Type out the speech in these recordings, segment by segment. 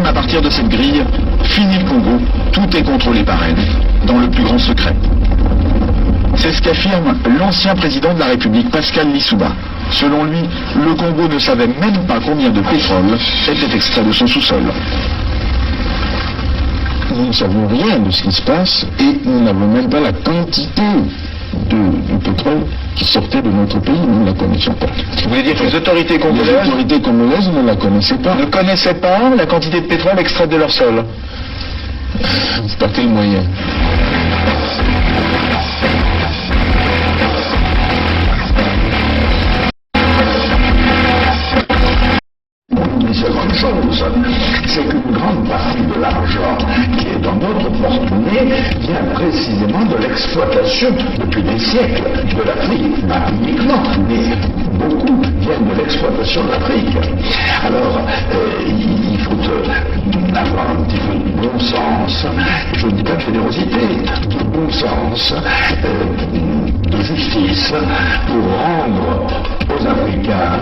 même à partir de cette grille, fini le Congo, tout est contrôlé par elle, dans le plus grand secret. C'est ce qu'affirme l'ancien président de la République, Pascal Lissouba. Selon lui, le Congo ne savait même pas combien de pétrole était extrait de son sous-sol. Nous ne savons rien de ce qui se passe et nous n'avons même pas la quantité de pétrole qui sortait de notre pays, nous ne la connaissions pas. Vous voulez dire que les autorités congolaises ne la connaissaient pas. Ne connaissaient pas la quantité de pétrole extraite de leur sol? Par quel moyen? Une seconde chose, c'est qu'une grande partie de l'argent qui est dans notre porte-monnaie vient précisément de l'exploitation depuis des siècles de l'Afrique, pas uniquement, mais beaucoup viennent de l'exploitation de l'Afrique. Alors, il faut avoir un petit peu de bon sens, je ne dis pas de générosité, de bon sens, de justice, pour rendre aux Africains,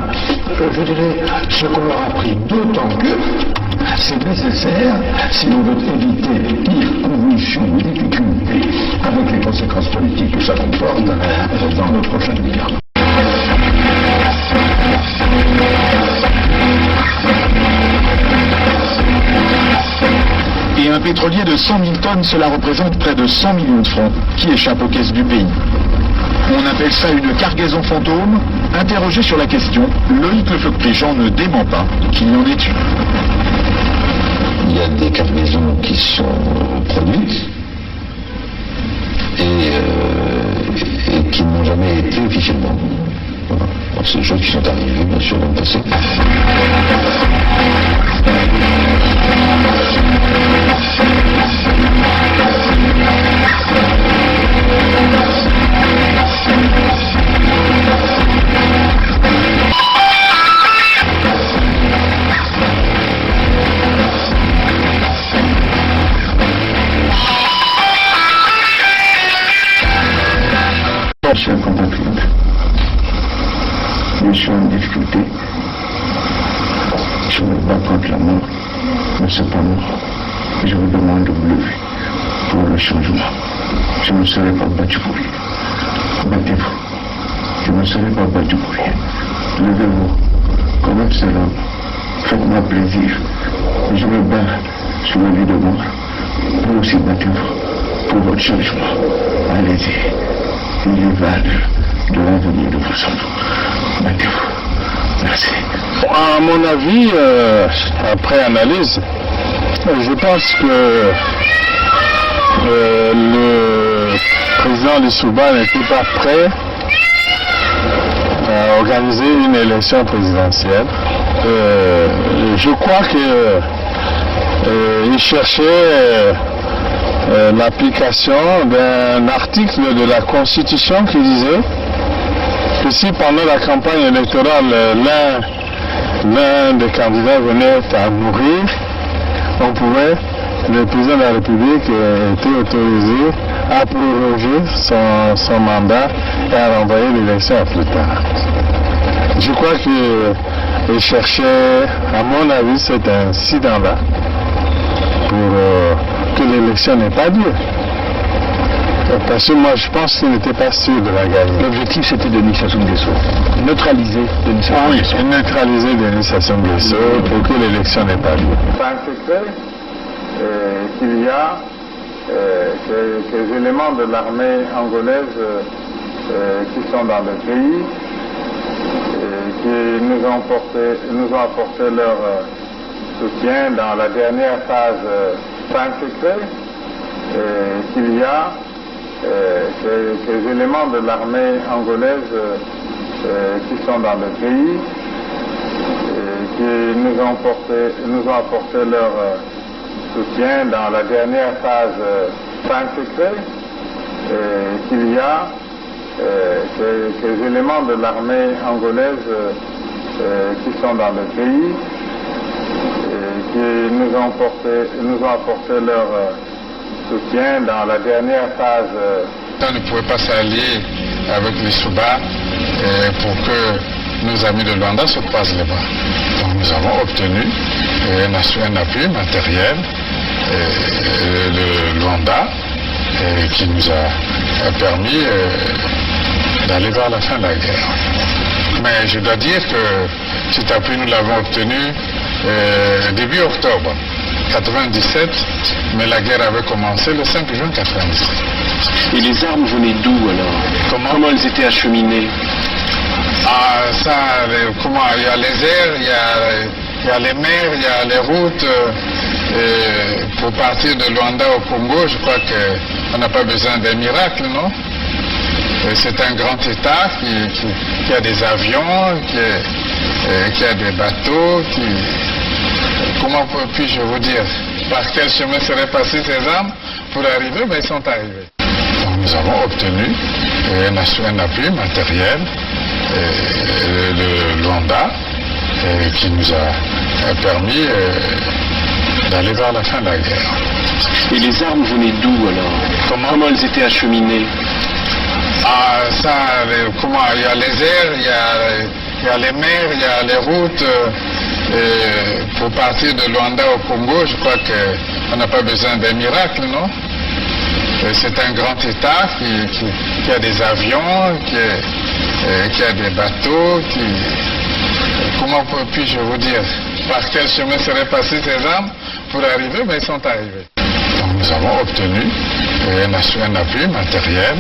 je dirais, ce qu'on leur a pris, d'autant que c'est nécessaire si on veut éviter les pires convulsions ou difficultés avec les conséquences politiques que ça comporte dans le prochain avenir. Et un pétrolier de 100 000 tonnes, cela représente près de 100 millions de francs qui échappent aux caisses du pays. On appelle ça une cargaison fantôme. Interrogé sur la question, Loïc Lefeuc-Pléjean ne dément pas qu'il y en ait une. Il y a des cargaisons qui sont produites et qui n'ont jamais été officiellement. Voilà. C'est des choses qui sont arrivées, bien sûr, dans le passé. Chers compatriotes, je suis en difficulté. Je me bats contre la mort, mais cependant, je vous demande de vous lever pour le changement. Je ne serai pas battu pour rien. Battez-vous. Je ne serai pas battu pour rien. Levez-vous comme un seul homme. Faites-moi plaisir. Je me bats sur la vie de mort. Vous aussi battez-vous pour votre changement. Allez-y. Il y va de l'avenir de vos enfants. Battez-vous. Merci. À mon avis, après analyse, je pense que le président Lissouba n'était pas prêt à organiser une élection présidentielle. Je crois qu'il cherchait l'application d'un article de la Constitution qui disait que si pendant la campagne électorale l'un des candidats venait à mourir, le président de la République était autorisé à proroger son mandat et à renvoyer l'élection à plus tard. Je crois qu'il cherchait, à mon avis, cet incident-là pour que l'élection n'ait pas lieu. Parce que moi, je pense qu'il n'était pas sûr de la gagner. L'objectif, c'était Denis Sassou Nguesso. Neutraliser Denis Sassou Nguesso. Oui, neutraliser Denis Sassou Nguesso pour que l'élection n'ait pas lieu. C'est un secret qu'il y a quelques éléments de l'armée angolaise qui sont dans le pays, qui nous ont apporté leur soutien dans la dernière phase. C'est un secret qu'il y a quelques éléments de l'armée angolaise qui sont dans le pays, qui nous ont apporté leur soutien dans la dernière phase. C'est un secret qu'il y a quelques éléments de l'armée angolaise qui sont dans le pays, qui nous ont apporté leur soutien dans la dernière phase. On ne pouvait pas s'allier avec les Souba pour que nos amis de Luanda se croisent les bras. Donc nous avons obtenu un appui matériel de Luanda qui nous a permis d'aller vers la fin de la guerre. Mais je dois dire que cet appui, nous l'avons obtenu début octobre 97, mais la guerre avait commencé le 5 juin 97. Et les armes venaient d'où alors? Comment elles étaient acheminées? Il y a les airs, il y a les mers, il y a les routes. Pour partir de Luanda au Congo, je crois qu'on n'a pas besoin d'un miracle, non? C'est un grand État qui a des avions, qui a des bateaux, comment puis-je vous dire, par quel chemin seraient passées ces armes pour arriver? Mais ils sont arrivés. Donc nous avons obtenu un appui matériel de Luanda qui nous a permis d'aller vers la fin de la guerre. Et les armes venaient d'où alors? Comment elles étaient acheminées? Il y a les airs, il y a les mers, il y a les routes. Pour partir de Luanda au Congo, je crois qu'on n'a pas besoin d'un miracle, non? C'est un grand État qui a des avions, qui a des bateaux, comment puis-je vous dire, par quel chemin seraient passées ces armes pour arriver? Mais ils sont arrivés. Donc nous avons obtenu un appui matériel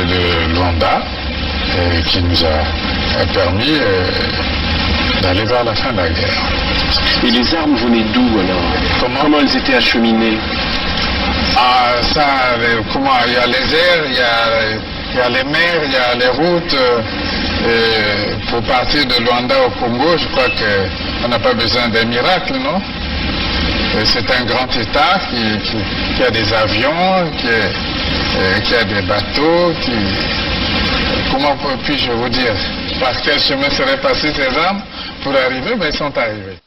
de Luanda qui nous a permis d'aller vers la fin de la guerre. Et les armes venaient d'où alors? Comment elles étaient acheminées? Il y a les airs, il y a les mers, il y a les routes. Pour partir de Luanda au Congo, je crois qu'on n'a pas besoin d'un miracle, non? C'est un grand État qui a des avions, qui a des bateaux, comment puis-je vous dire, par quel chemin seraient passées ces armes pour arriver? Mais ils sont arrivés.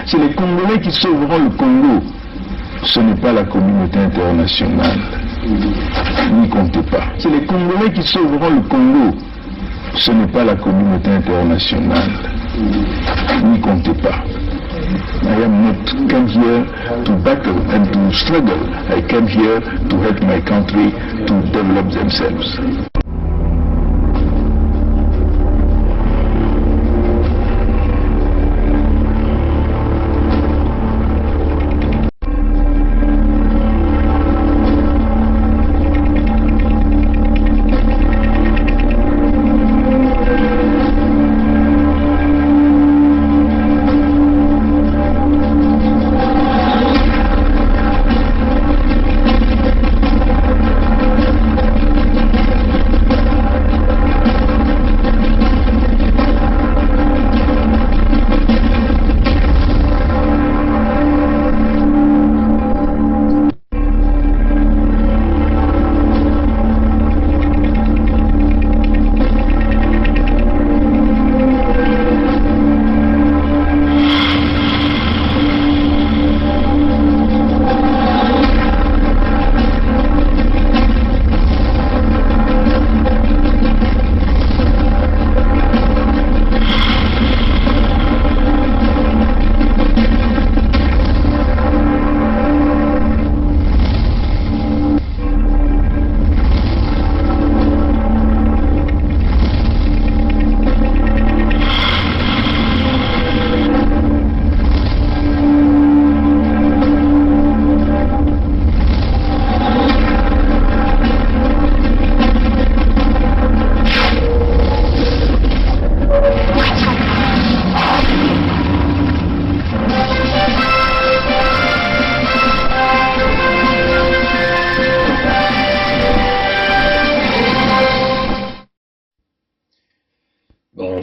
C'est les Congolais qui sauveront le Congo. Ce n'est pas la communauté internationale. N'y comptez pas. C'est les Congolais qui sauveront le Congo. Ce n'est pas la communauté internationale. N'y comptez pas. I am not come here to battle and to struggle. I came here to help my country to develop themselves.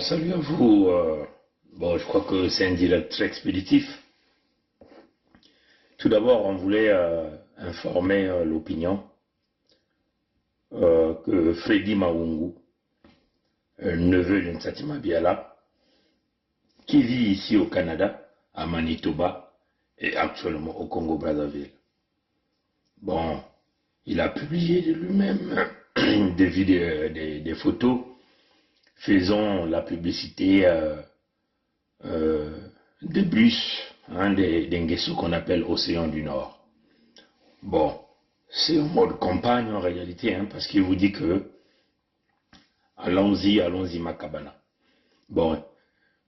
salut à vous. Bon, je crois que c'est un direct très expéditif. Tout d'abord, on voulait informer l'opinion que Freddy Maungu, neveu de Nsati Mabiala, qui vit ici au Canada, à Manitoba, et actuellement au Congo-Brazzaville. Bon, il a publié de lui-même des photos faisant la publicité de bus, des Nguesso qu'on appelle Océan du Nord. Bon, c'est en mode campagne en réalité, parce qu'il vous dit que allons-y Makabana. Bon,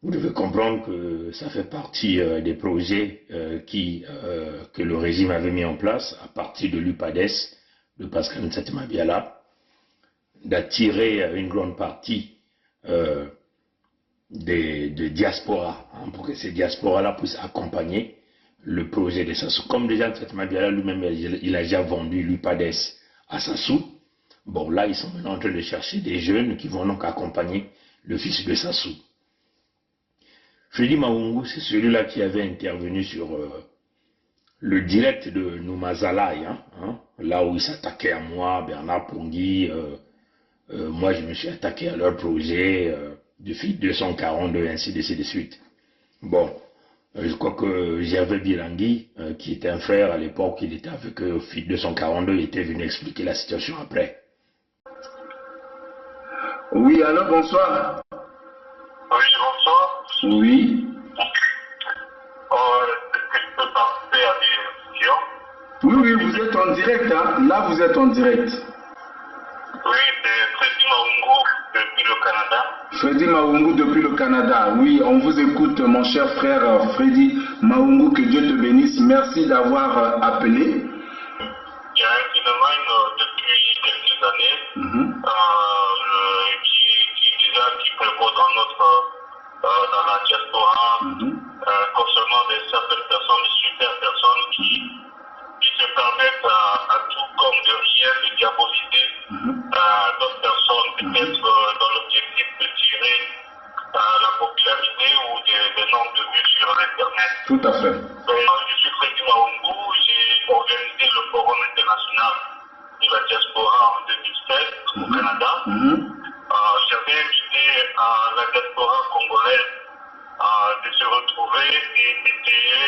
vous devez comprendre que ça fait partie des projets que le régime avait mis en place à partir de l'UPADES, de Pascal Nsati Mabiala, d'attirer une grande partie des diasporas, pour que ces diasporas-là puissent accompagner le projet de Sassou. Comme déjà Nsati Mabiala lui-même, il a déjà vendu l'UPADES à Sassou. Bon, là, ils sont maintenant en train de chercher des jeunes qui vont donc accompagner le fils de Sassou. Freddy Maungu, c'est celui-là qui avait intervenu sur le direct de Noumazalaï, là où il s'attaquait à moi, Bernard Pongui. Moi, je me suis attaqué à leur projet de FIT 242, ainsi de suite. Bon, je crois que Gervais Birangui, qui était un frère à l'époque, il était avec FIT 242, il était venu expliquer la situation après. Oui, allô, bonsoir. Oui, bonsoir. Oui. Est-ce que je peux participer à des questions? Oui, vous êtes en direct, Là, vous êtes en direct. Oui, c'est Freddy Maungu depuis le Canada. Freddy Maungu depuis le Canada. Oui, on vous écoute, mon cher frère Freddy Maungu, que Dieu te bénisse. Merci d'avoir appelé. Il y a un phénomène depuis quelques années qui prévaut dans la diaspora, concernant certaines personnes, super personnes qui se permettent à tout comme de rien de diaboliser d'autres personnes, peut-être dans l'objectif de tirer la popularité ou des nombres de vues sur Internet. Tout à fait. Je suis Freddy Maungu, j'ai organisé le Forum international de la diaspora en 2007 au Canada. J'avais invité la diaspora congolaise de se retrouver et d'essayer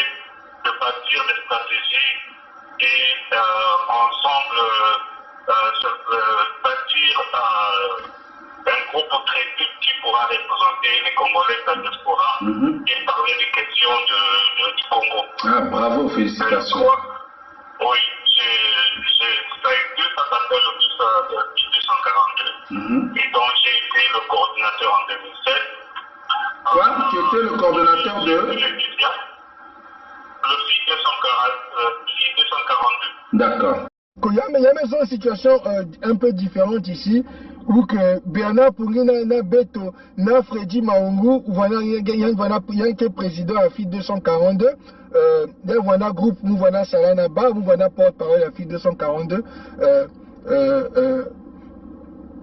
de bâtir des stratégies et ensemble bâtir un groupe crédible qui pourra représenter les Congolais de la diaspora et parler des questions du Congo. Ah, bravo, félicitations. Oui, ça s'appelle le bus 242. Et donc j'ai été le coordinateur en 2007. Quoi? Qui était le coordonnateur de le FIT 242. D'accord. Il y a même une situation un peu différente ici, où que Bernard Pongui na Beto, na Freddy Maungu, voilà, il y a un président à FIT 242, il y a un groupe, nous voilà Salana Ba, nous voilà porte-parole à FIT 242,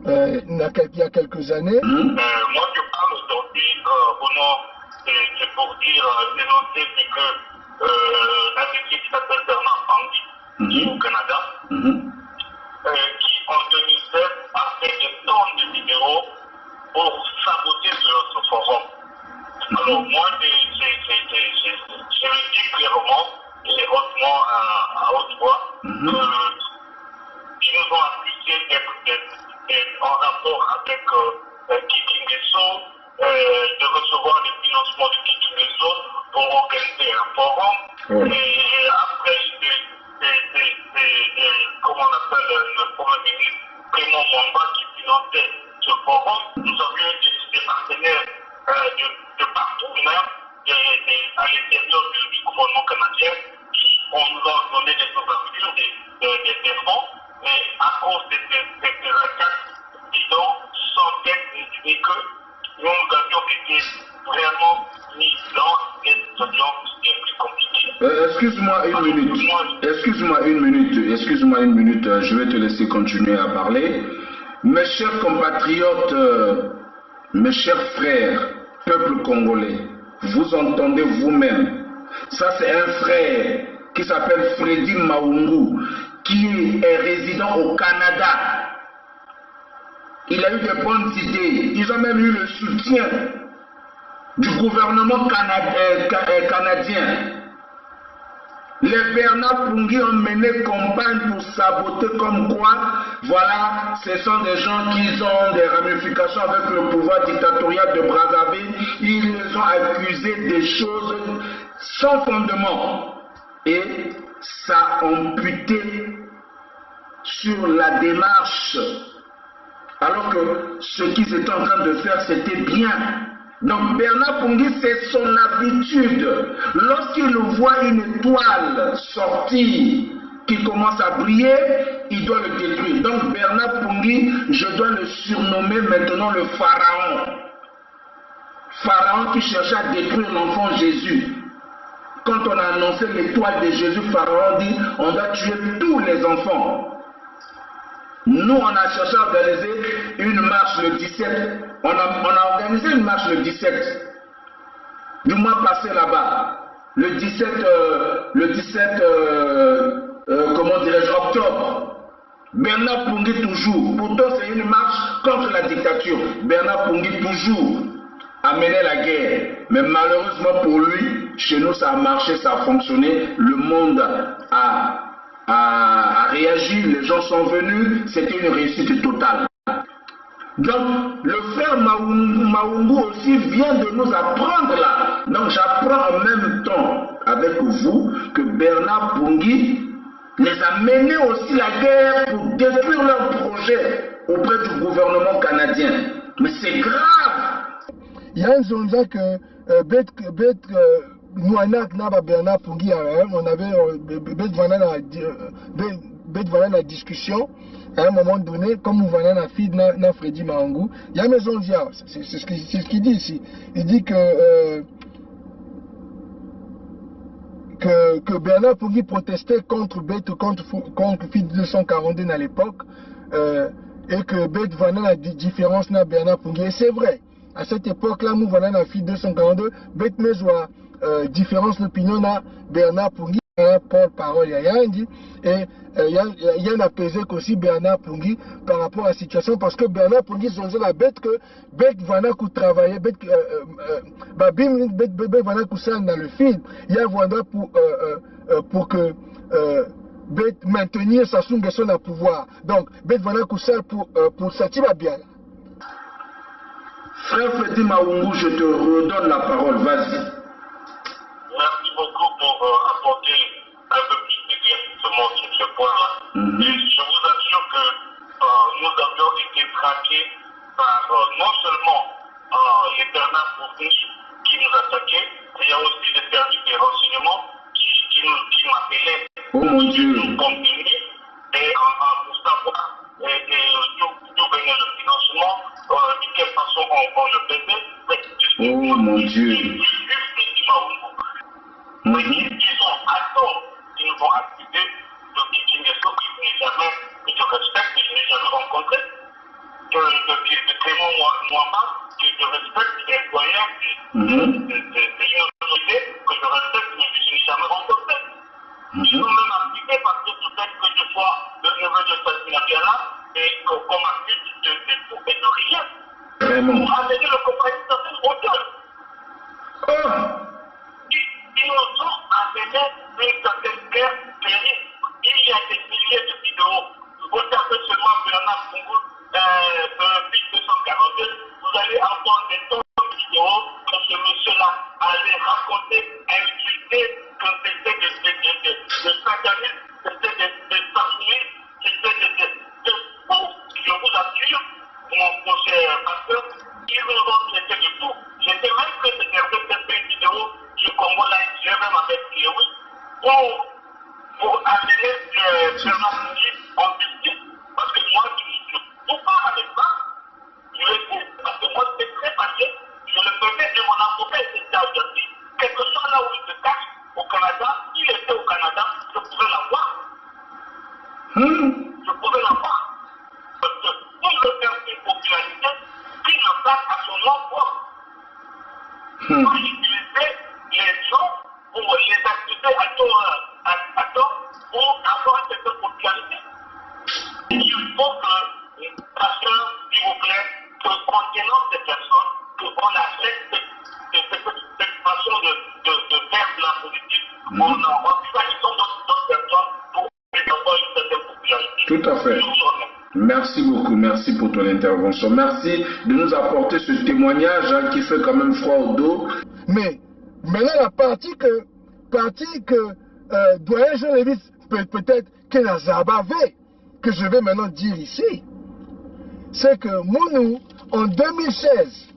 il y a quelques années. Moi je parle aujourd'hui au nom, c'est pour dire, dénoncer ce que un métier qui s'appelle Bernard Pongui, au Canada, qui en 2007 a fait des tonnes de vidéos pour saboter ce forum. Alors moi, je le dis clairement et hautement à haute voix, qu'ils nous ont accusés d'être en rapport avec Kiki Nguesso, de recevoir des financements de Kiki Nguesso pour organiser un forum. Et après, comment on appelle le Premier ministre Clément Mwamba qui finançait ce forum. Nous avions des partenaires de partout, même à l'intérieur du gouvernement canadien, qui nous ont donné des ouvertures, des fonds, mais à cause de ces attaques, disons, sans tête, et que nous avions été vraiment mis dans des situations les plus compliquées. Excuse-moi une minute, je vais te laisser continuer à parler. Mes chers compatriotes Mes chers frères, peuple congolais, vous entendez vous-même. Ça, c'est un frère qui s'appelle Freddy Maungu, qui est résident au Canada. Il a eu de bonnes idées. Ils ont même eu le soutien du gouvernement canadien. Les Bernard Pungui ont mené campagne pour saboter comme quoi, voilà, ce sont des gens qui ont des ramifications avec le pouvoir dictatorial de Brazzaville. Ils les ont accusés des choses sans fondement. Et ça a amputé sur la démarche. Alors que ce qu'ils étaient en train de faire, c'était bien. Donc Bernard Pungui, c'est son habitude. Lorsqu'il voit une étoile sortir qui commence à briller, il doit le détruire. Donc Bernard Pungui, je dois le surnommer maintenant le pharaon. Pharaon qui cherchait à détruire l'enfant Jésus. Quand on a annoncé l'étoile de Jésus, Pharaon dit, on doit tuer tous les enfants. Nous, on a cherché à organiser une marche le 17. On a organisé une marche le 17 du mois passé là-bas. Le 17 comment dirais-je, octobre. Bernard Pungui toujours. Pourtant, c'est une marche contre la dictature. Bernard Pungui toujours a mené la guerre. Mais malheureusement pour lui, chez nous, ça a marché, ça a fonctionné. Le monde a réagi, les gens sont venus, c'était une réussite totale. Donc, le frère Maungu aussi vient de nous apprendre là. Donc, j'apprends en même temps avec vous que Bernard Pungui les a menés aussi la guerre pour détruire leur projet auprès du gouvernement canadien. Mais c'est grave. Il y a un zonza que Nouanak n'a Bernard Pungui, on avait la discussion à un moment donné, comme on a la fille de Freddy Maungu. Il y a un zonza, c'est ce qu'il dit ici. Il dit que Bernard Pungui protestait contre fille 242 à l'époque, et que Bet Vana la différence na Bernard Pungui. Et c'est vrai. À cette époque-là, nous voilà la fille 242, bet mezwa différence d'opinion na Bernard Pungui, Paul Parole Yayandi, et il y a un apaisé aussi Bernard Pungui par rapport à la situation, parce que Bernard Pungui, c'est la bête que bet voilà qu'on travaillait, bet voilà qu'on s'en dans le film, il y a voilà pour que bet maintenir sa son à pouvoir. Donc, bet voilà qu'on s'en pour s'attirer bien. Frère Freddy Maungu, je te redonne la parole, vas-y. Merci beaucoup pour apporter un peu plus d'éclaircissement sur ce point-là. Et je vous assure que nous avions été traqués par non seulement les Bernard Pungui qui nous attaquaient, mais il y a aussi des services de renseignement qui m'appelaient pour nous combiner et pour savoir d'où venait le financement, de quelle façon on le faisait. Oh mon Dieu. Mais ils ont attends, ils nous ont accusé de Kingeso que je n'ai jamais, que je respecte, que je n'ai jamais rencontré, de Clément Mwamba, que je respecte, des doyens, des autorités, que je respecte, mais que je n'ai jamais rencontré. Ils ont même appliqué parce que peut-être que je sois le neveu de Sassina et qu'on m'accuse de tout et de rien. Pour amener le compagnon au cœur. Ils nous ont amené une certaine guerre terrible. Il y a des milliers de vidéos. Vous tapez seulement Bernard Pungui, depuis 242, vous allez avoir des tonnes de vidéos que ce monsieur-là allait raconter, insulter, que c'était de satanisme, c'était de sarnisme, c'était de fou. Je vous assure, mon cher pasteur, ils nous ont traité de tout. J'étais même prêt de regarder certaines vidéos du Congo Live, j'ai même avec Léoui, pour amener Bernard Pungui en justice. Parce que moi, je ne peux pas avec ça. Je le sais, parce que moi, c'est très facile. Je le faisais et mon avocat était à aujourd'hui. Quel que soit là où il se cache, au Canada, s'il était au Canada, je pouvais l'avoir. Je pouvais l'avoir. Parce que pour le faire une popularité, qu'il le fasse à son nom la politique, on a ils ont d'autres personnes pour avoir une certaine popularité. Tout à fait. Merci beaucoup, merci pour ton intervention. Merci de nous apporter ce témoignage qui fait quand même froid au dos. Mais maintenant, la partie que doyen Jean Lévis peut-être que la Zabavé, que je vais maintenant dire ici, c'est que Mounou, en 2016,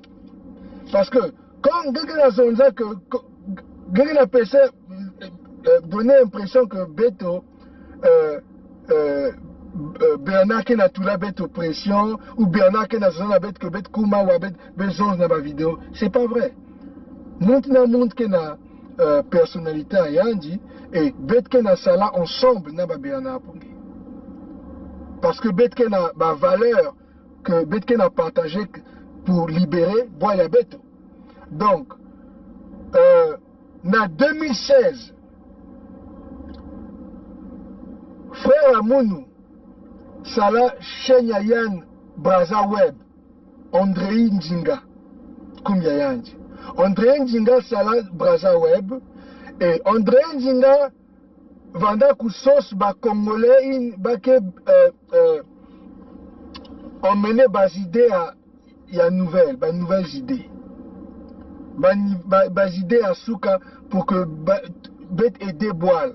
parce que quand Gagana Zonza, que Gagana PC donnait l'impression que Beto, Bernard qui n'a tout la bête pression, ou Bernard qui n'a la bête que bête Kuma ou bête Bezons dans ma vidéo, c'est pas vrai. Montre qui n'a personnalité à Yandi, et bête qui n'a ça là ensemble n'a pas Bernard Pongi. Parce que bête qui n'a ma valeur, que bête qui n'a partagé pour libérer Boya Beto. Donc, en 2016, frère Amounou, Sala Shenyayan Braza Web, André Ndinga, comme Yayandi. André Ndinga Sala Braza Web, et André Ndinga Vanda Koussos ba Congolais bake emmener bas idées à ya nouvelles idées. Bas idées à Souka pour que bête aider boile.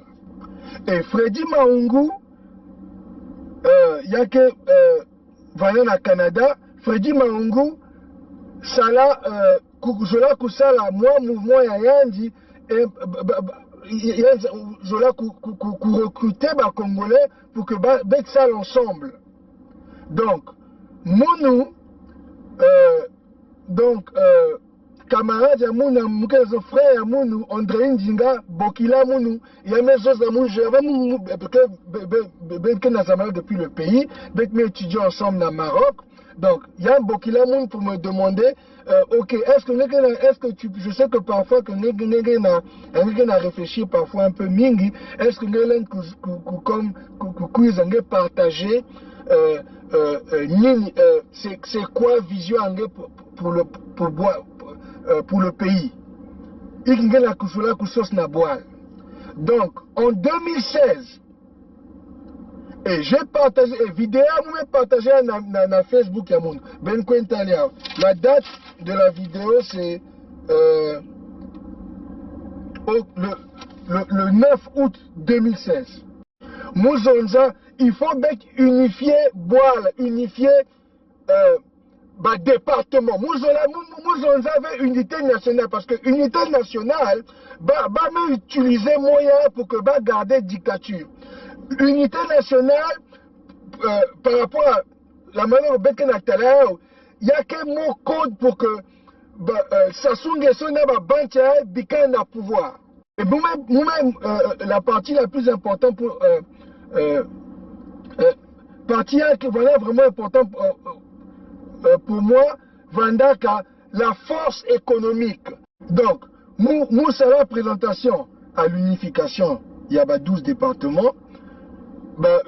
Et Freddy Maungu, il y a que voyant au Canada, Freddy Maungu, Sala, Zola Kusala, moi, mouvement Yayandi, et Zola recruter les Congolais pour que bête sale ensemble. Donc, Mounou, camarade ya Mounou, mon frère ya Mounou, André Ndinga, Bokila Mounou, il y a mes choses à Mounou, j'avais Mounou, que nous sommes depuis le pays, mes étudiants ensemble au Maroc. Donc, il y a Bokila Mounou pour me demander, ok, est-ce que je sais que parfois que nous a réfléchi parfois un peu mingi, est-ce que nous comme nous partager c'est quoi vision pour le pays. Donc en 2016, et j'ai partagé une vidéo, j'ai partagé dans Facebook. La date de la vidéo c'est le 9 août 2016. Mouzonza, il faut unifier Boile, unifier département. Mouzonza avait unité nationale parce que unité nationale va même utiliser moyen pour que garder dictature. Unité nationale par rapport à la manière dont il n'y a qu'un mot code pour que Sassou Nguesso n'a pas de pouvoir. Et nous-mêmes, la partie la plus importante pour partie qui voilà vraiment important pour moi, Vandaka, la force économique. Donc, nous c'est la présentation à l'unification. Il y a 12 départements.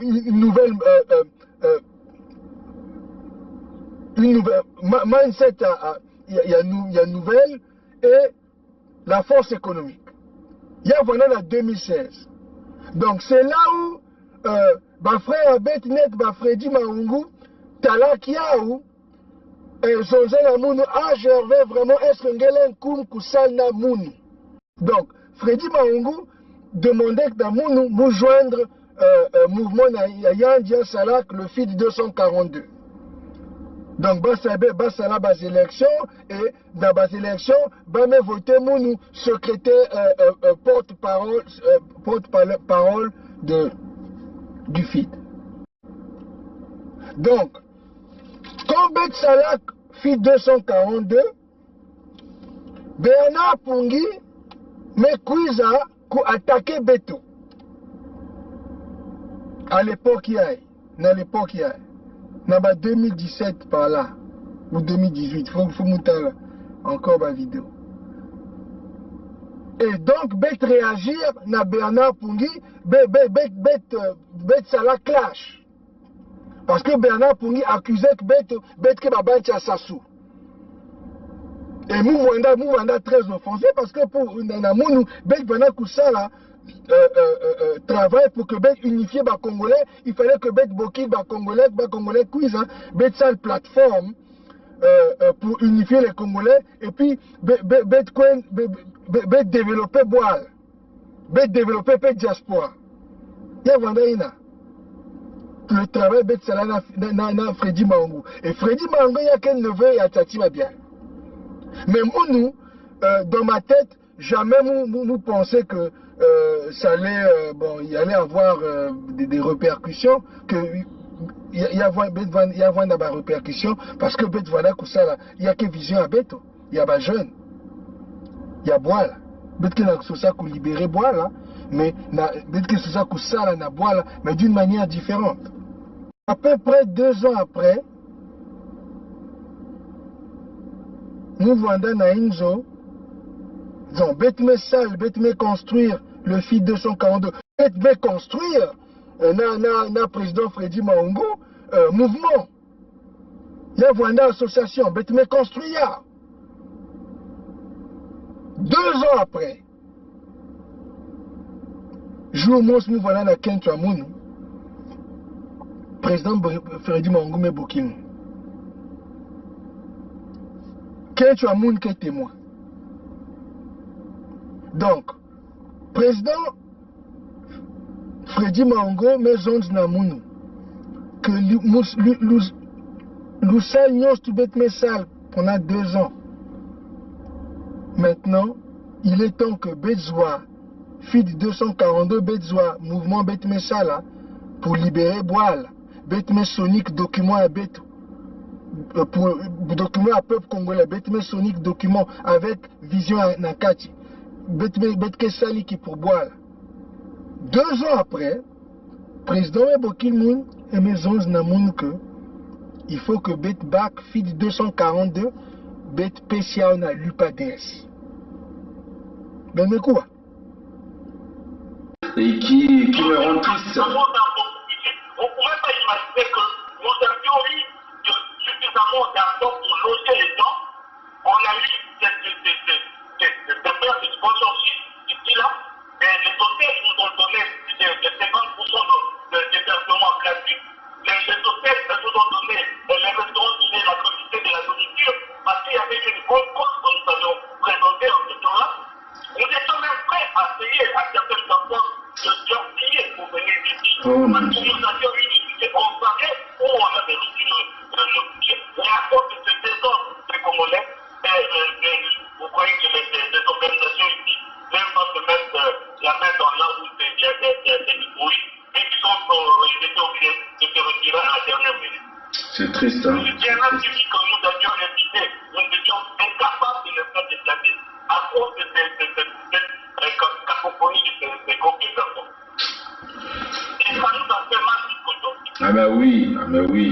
Une nouvelle mindset, il y a une nouvelle et la force économique. Il y a voilà la 2016. Donc c'est là où frère Betnet, Freddy Maungu, Talakiaou, et Zonzela Mounou, Gervais vraiment, est-ce que Ngelen Koum Koussalna Mounou. Donc, Freddy Maungu demandait que Mounou nous joindre mouvement Yandia Salak, le FID 242. Donc, Bassala bas élection, et dans bas élection, me voter Mounou, secrétaire porte-parole du FID. Donc, quand Bet Salak fit 242, Bernard Pongi m'écuisa pour attaquer Beto. À l'époque, il y a. Dans l'époque, il y a. Dans 2017 par là, ou 2018, il faut monter encore ma vidéo. Et donc, Bet réagir na Bernard Pongi, Bet Salak clash. Parce que Bernard Pongi accusait que Bet que Babanti à Sassou. Et Mouvanda très offensé parce que pour Nanamounu, Bek Vana Koussala travaille pour que Bek unifie les Congolais. Il fallait que Bek Boki les Congolais quiz, Bek ça plateforme pour unifier les Congolais et puis Bek développer Boal, Bek développer Bek diaspora. Il y a Vandaïna. Le travail Bek Salana na Freddy Maungu. Et Freddy Maungu, il y a qu'un neveu et Atati va bien. Mais moi, dans ma tête, jamais nous pensons que ça allait, il allait avoir des répercussions, qu'il y a des répercussions, parce que il y a que vision à Beto, il y a des jeunes, il y a Boal, peut-être que c'est ça qu'on libérer Boal, mais peut-être que c'est ça qu'on sala na Boal, mais d'une manière différente. À peu près 2 ans après, nous vendons à Inzo, disons, bête-me salle, bête-me construire le FID 242, bête-me construire, na président Freddy Maungu, mouvement. Il y a une association, bête-me construire. 2 ans après, jour où nous voilà na Kentu Amoun, président Freddy Maungu me Bokimu. Kentu Amoun qui est témoin. Donc, président Freddy Maungu me zonde na Mounou que l'Oussal Nyos tout bête mes salles pendant 2 ans. Maintenant, il est temps que Betzoa, FID 242 Betzoa, mouvement bête mes salles pour libérer Boal, bête mes sonique document à Beto. Pour document à peuple congolais, bête mes sonique document avec vision à Nakati. Bet Sali qui pour boire. 2 ans après, président Ebokimoun et Maisons Namoun que il faut que Bet Bak FID 242 Bet PCA on a l'UPADS. Ben mais quoi? Et qui me rend triste. On ne pouvait pas imaginer que nous avions eu suffisamment d'argent pour loger les gens. On a eu des pertes de sponsorship ici là, et les hôtels nous ont donné 50% d'hébergement gratuit. Les hôtels nous ont donné, les restaurants donné la quantité de la nourriture, parce qu'il y avait une bonne cause que nous avions présentée en ce temps-là. Nous étions même prêts à payer à certaines personnes de leur payer pour venir ici. Parce que nous avions eu des budgets en soirée où on avait reçu le budget. Et à cause de ce désordre des Congolais, vous croyez que les organisations ici, même pas se mettre la main dans là où il y a des bruits, et qui ils étaient obligés de se retirer à la dernière minute. C'est triste, hein? Il y en a suffit que nous avions invité, nous étions incapables de le faire déplacer à cause de cette cacophonie de ces groupes de personnes. Et ça nous a fait mal jusqu'aujourd'hui. Ah ben oui, ah ben oui.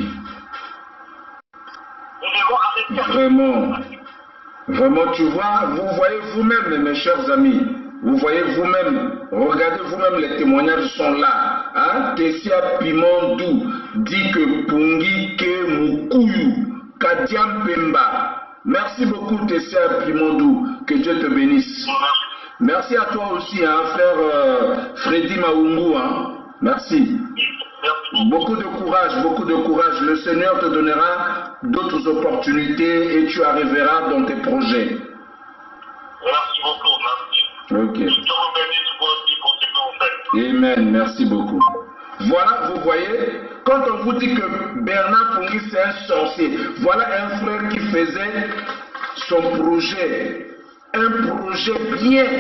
Nous devons arrêter. Vraiment. Vraiment, tu vois, vous voyez vous-même, mes chers amis, vous voyez vous-même, regardez vous-même, les témoignages sont là. Hein? Tessia Pimondou dit que Pungi Ke Mukuyu, Kadiam Pemba. Merci beaucoup, Tessia Pimondou, que Dieu te bénisse. Merci à toi aussi, hein, frère Freddy Maungu. Hein? Merci. Beaucoup de courage. Le Seigneur te donnera d'autres opportunités et tu arriveras dans tes projets. Merci beaucoup, merci. Ok. Que Dieu vous bénisse vous aussi pour ce que vous faites. Amen, merci beaucoup. Voilà, vous voyez, quand on vous dit que Bernard Pungi c'est un sorcier, voilà un frère qui faisait son projet, un projet bien,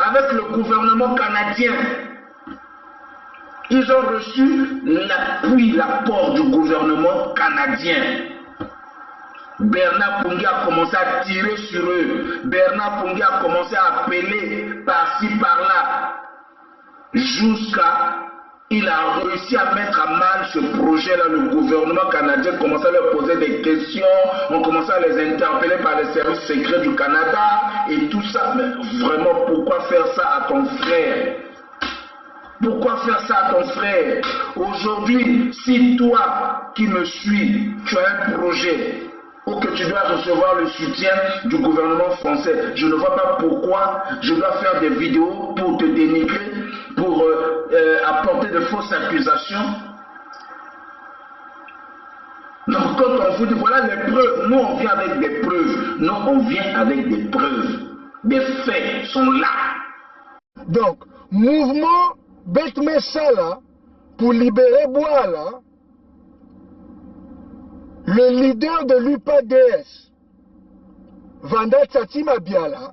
avec le gouvernement canadien. Ils ont reçu l'appui, l'apport du gouvernement canadien. Bernard Pungi a commencé à tirer sur eux. Bernard Pungi a commencé à appeler par-ci, par-là. Jusqu'à... Il a réussi à mettre à mal ce projet-là. Le gouvernement canadien commençait à leur poser des questions. On commençait à les interpeller par les services secrets du Canada. Et tout ça. Mais vraiment, pourquoi faire ça à ton frère? Pourquoi faire ça à ton frère? Aujourd'hui, si toi qui me suis, tu as un projet, ou que tu dois recevoir le soutien du gouvernement français. Je ne vois pas pourquoi je dois faire des vidéos pour te dénigrer, pour apporter de fausses accusations. Donc quand on vous dit voilà les preuves, nous on vient avec des preuves. Non, on vient avec des preuves. Des faits sont là. Donc, mouvement Betme Sala pour libérer Bouala, le leader de l'UPADS, Vanda Tsatima Biala,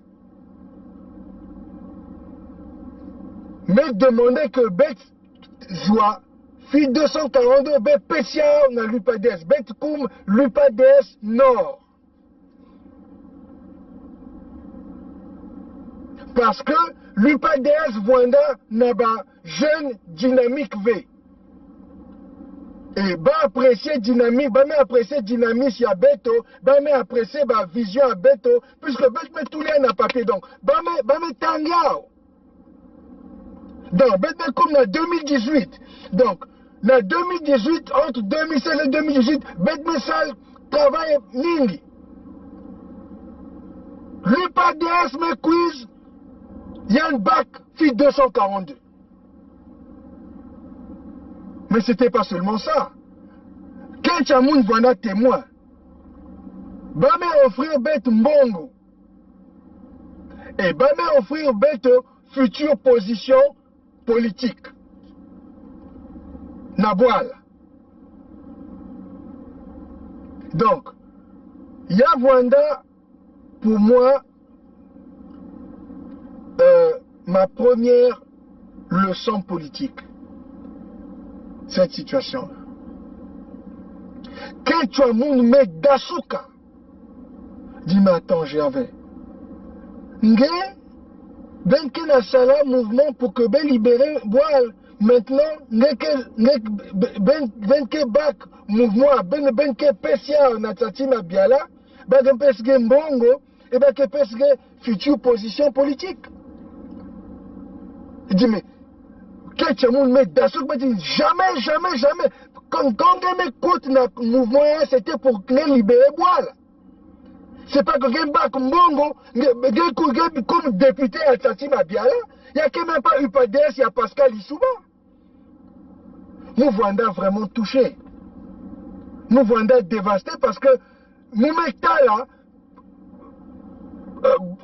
me demandait que Bet soit fille 242 Bet Pessia dans l'UPADS, Bet Koum l'UPADS Nord. Parce que l'UPADS Vanda n'a pas jeune dynamique V. Et bah apprécier dynamique, bah mais apprécier dynamisme à Beto, bah mais apprécier bah vision à Beto, puisque Beto met tout les na papier donc, bah mais tangao. Donc Beto comme en 2018, donc en 2018 entre 2016 et 2018, Beto met ça travail mingi. L'UPADS me quiz, Yann Bak fit 242. Mais c'était pas seulement ça. Quand Chamoun voilà témoin, Bame offrir bête Mbongo. Et Bame offrir bête future position politique. Naboal. Donc, Yavwanda, pour moi, ma première leçon politique. Cette situation. Quand tu as mon mec d'Asuka, dis-moi, attends, j'avais. Ben que na sala mouvement pour que ben libérer boile. Maintenant, ben que bac mouvement, ben que pesia na Tsatima Biala, ben que mbongo, et ben que future position politique. Je dis, mais quand tu as mon mec d'assaut, jamais, jamais, jamais. Quand on m'écoute dans le mouvement, c'était pour libérer Boile. C'est pas que je suis Mbongo, comme député à Tsatima Biala, il n'y a quand même pas UPADS, il y a Pascal Lissouba. Nous Vanda vraiment touché. Nous Vanda dévasté parce que nous mettons là,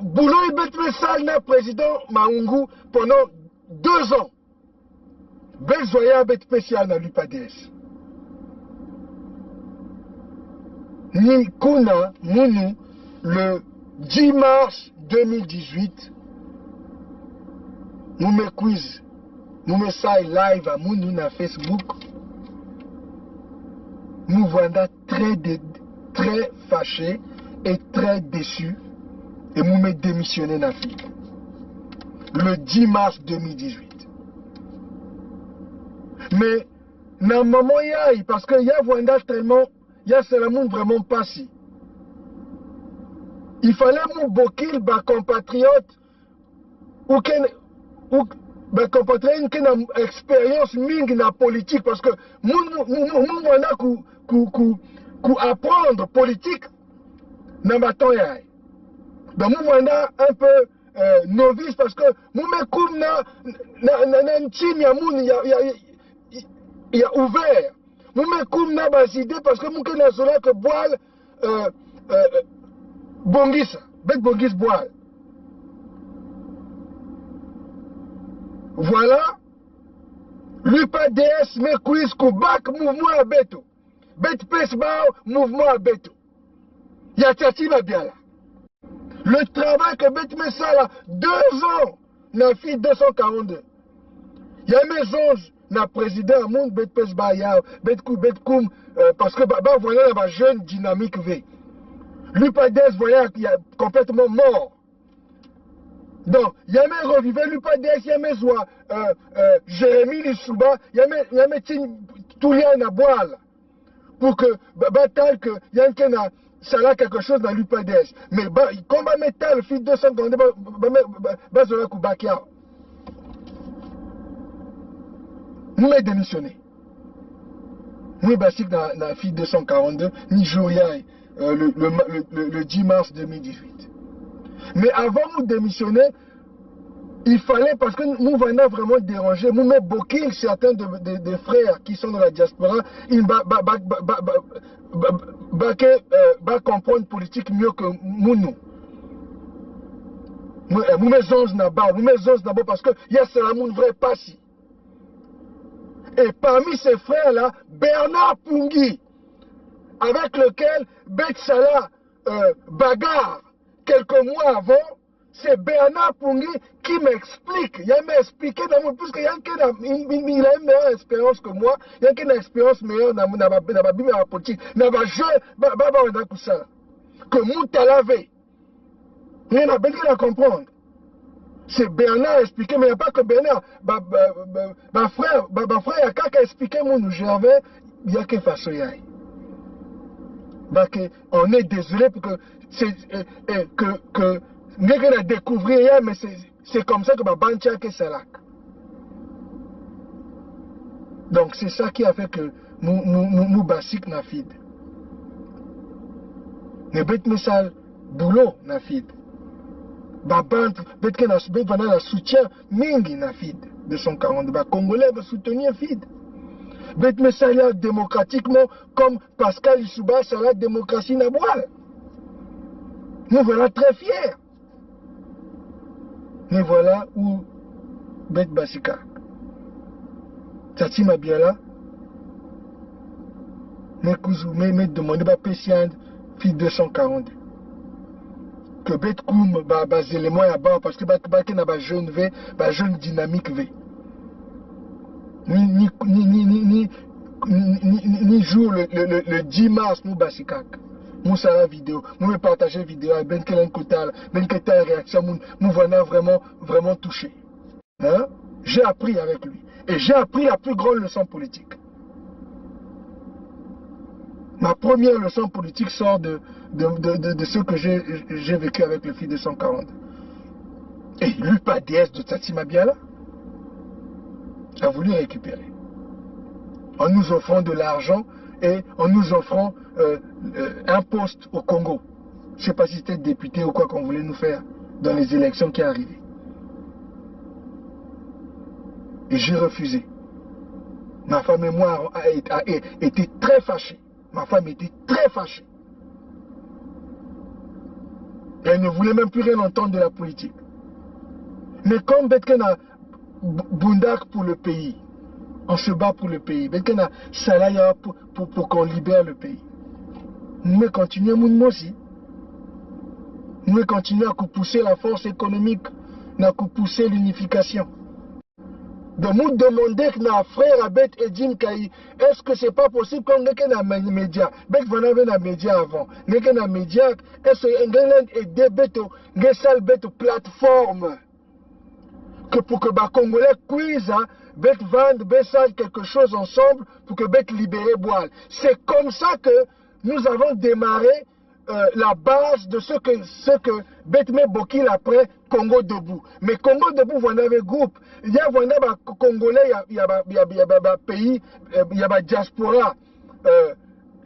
Boulot et Betme Salna, président Maungu, pendant 2 ans. Bezoya bet spécial dans l'UPADS. Ni Kuna, Mounou, le 10 mars 2018, nous me quiz, nous me ça live à Mounou na Facebook. Nous voilà très fâchés et très déçus et nous me démissionné na fille. Le 10 mars 2018. Mais, dans le moment, parce qu'il y a Vanda tellement, il y a Salamon vraiment pas si. Il fallait mon bokil, ma compatriote, ou ma compatriote qui a une expérience mingi dans la politique, parce que mon Vanda qui apprendre politique, dans ma temps, donc mon Vanda un peu novice, parce que mon mekoum na team, il a ouvert. Nous me na bas idée parce que nous na cela que boile Bongis, bet Bongis boile. Voilà. L'UPADS me quiz ko back mouvement à Beto. Bet Pesbao mouvement à Beto. Il y a Tsatima Biala. Le travail que Bet me ça là 2 ans na fille 242. Il y a mes anges. Le président monde bet pes baya bet koum parce que voilà la jeune dynamique V. L'UPADS voyait qu'il est complètement mort. Donc il y a mes revivre l'UPADS, il y a mes oies Jérémy Lissouba, il y a mes tout lien à boire pour que bataille que il y a ça là quelque chose dans l'UPADS. Mais comme on met le fil 200 bazola kubakia. Nous m'avons démissionné. Nous basique dans la fille 242, Nigeria, le 10 mars 2018. Mais avant de démissionner, il fallait, parce que nous venons vraiment déranger, nous mettons beaucoup certains des frères qui sont dans la diaspora, ils vont comprendre politique mieux que nous. Nous mettons d'abord parce qu'il y a seulement une vraie passie. Et parmi ces frères-là, Bernard Pungui, avec lequel Bet Salah bagarre quelques mois avant, c'est Bernard Pungui qui m'explique. Il m'a expliqué, puisqu'il y a une meilleure expérience que moi, il y a une expérience meilleure dans la politique, dans la jeu, que Moutala veut. Il y a à comprendre. C'est Bernard expliqué, mais il n'y a pas que Bernard. Ma frère, il y a qu'à expliquer, moi, nous j'avais, il y a que façon. On est désolé pour que nous avons découvert, mais c'est comme ça que Bantia que c'est là. Donc c'est ça qui a fait que nous basiques na fid. Ne bête mais ça boulot na fid. Bant bête que na soutien mingi na fid de son 40. Congolais va soutenir fid. Bête mais ça là démocratiquement comme Pascal Lissouba ça la démocratie na boile. Nous voilà très fiers. Mais voilà où Bête Basika. Tati Mabiala. Mais demandé à Pessiand, fille 240. Que Bête Koum, basé les moyens à bas, parce que Bête n'a pas jeune V, jeune dynamique V. Ni jour le 10 mars, nous Basika. Nous savons la vidéo, nous partager la vidéo, ben quel incotal, ben quelle réaction, nous voilà vraiment touchés. Hein? J'ai appris avec lui. Et j'ai appris la plus grande leçon politique. Ma première leçon politique sort de ce que j'ai vécu avec le fils de 140. Et lui, pas DS de Tati Mabiala, a voulu récupérer. En nous offrant de l'argent et en nous offrant un poste au Congo. Je ne sais pas si c'était député ou quoi qu'on voulait nous faire dans les élections qui arrivaient. Et j'ai refusé. Ma femme et moi a été très fâchés. Ma femme était très fâchée. Elle ne voulait même plus rien entendre de la politique. Mais comme Betken a Bundak pour le pays, on se bat pour le pays. Betken a Salaya pour qu'on libère le pays. Nous continuons nous aussi. Nous continuons à pousser la force économique, à pousser l'unification. Donc nous demandons que nos frères Abet et Jim Kaï, est-ce que c'est pas possible qu'on ait des médias? Bet van avait des médias avant. N'est que des médias, est-ce que et des bétos, des salles bétos plateforme que pour que les Congolais puissent bet vendre, bet quelque chose ensemble pour que bet libérer Boal. C'est comme ça que nous avons démarré la base de ce que Betme Bokil après Congo Debout. Mais Congo Debout, vous en avez groupe. Il y a des Congolais, il y a des pays, il y a des diaspora,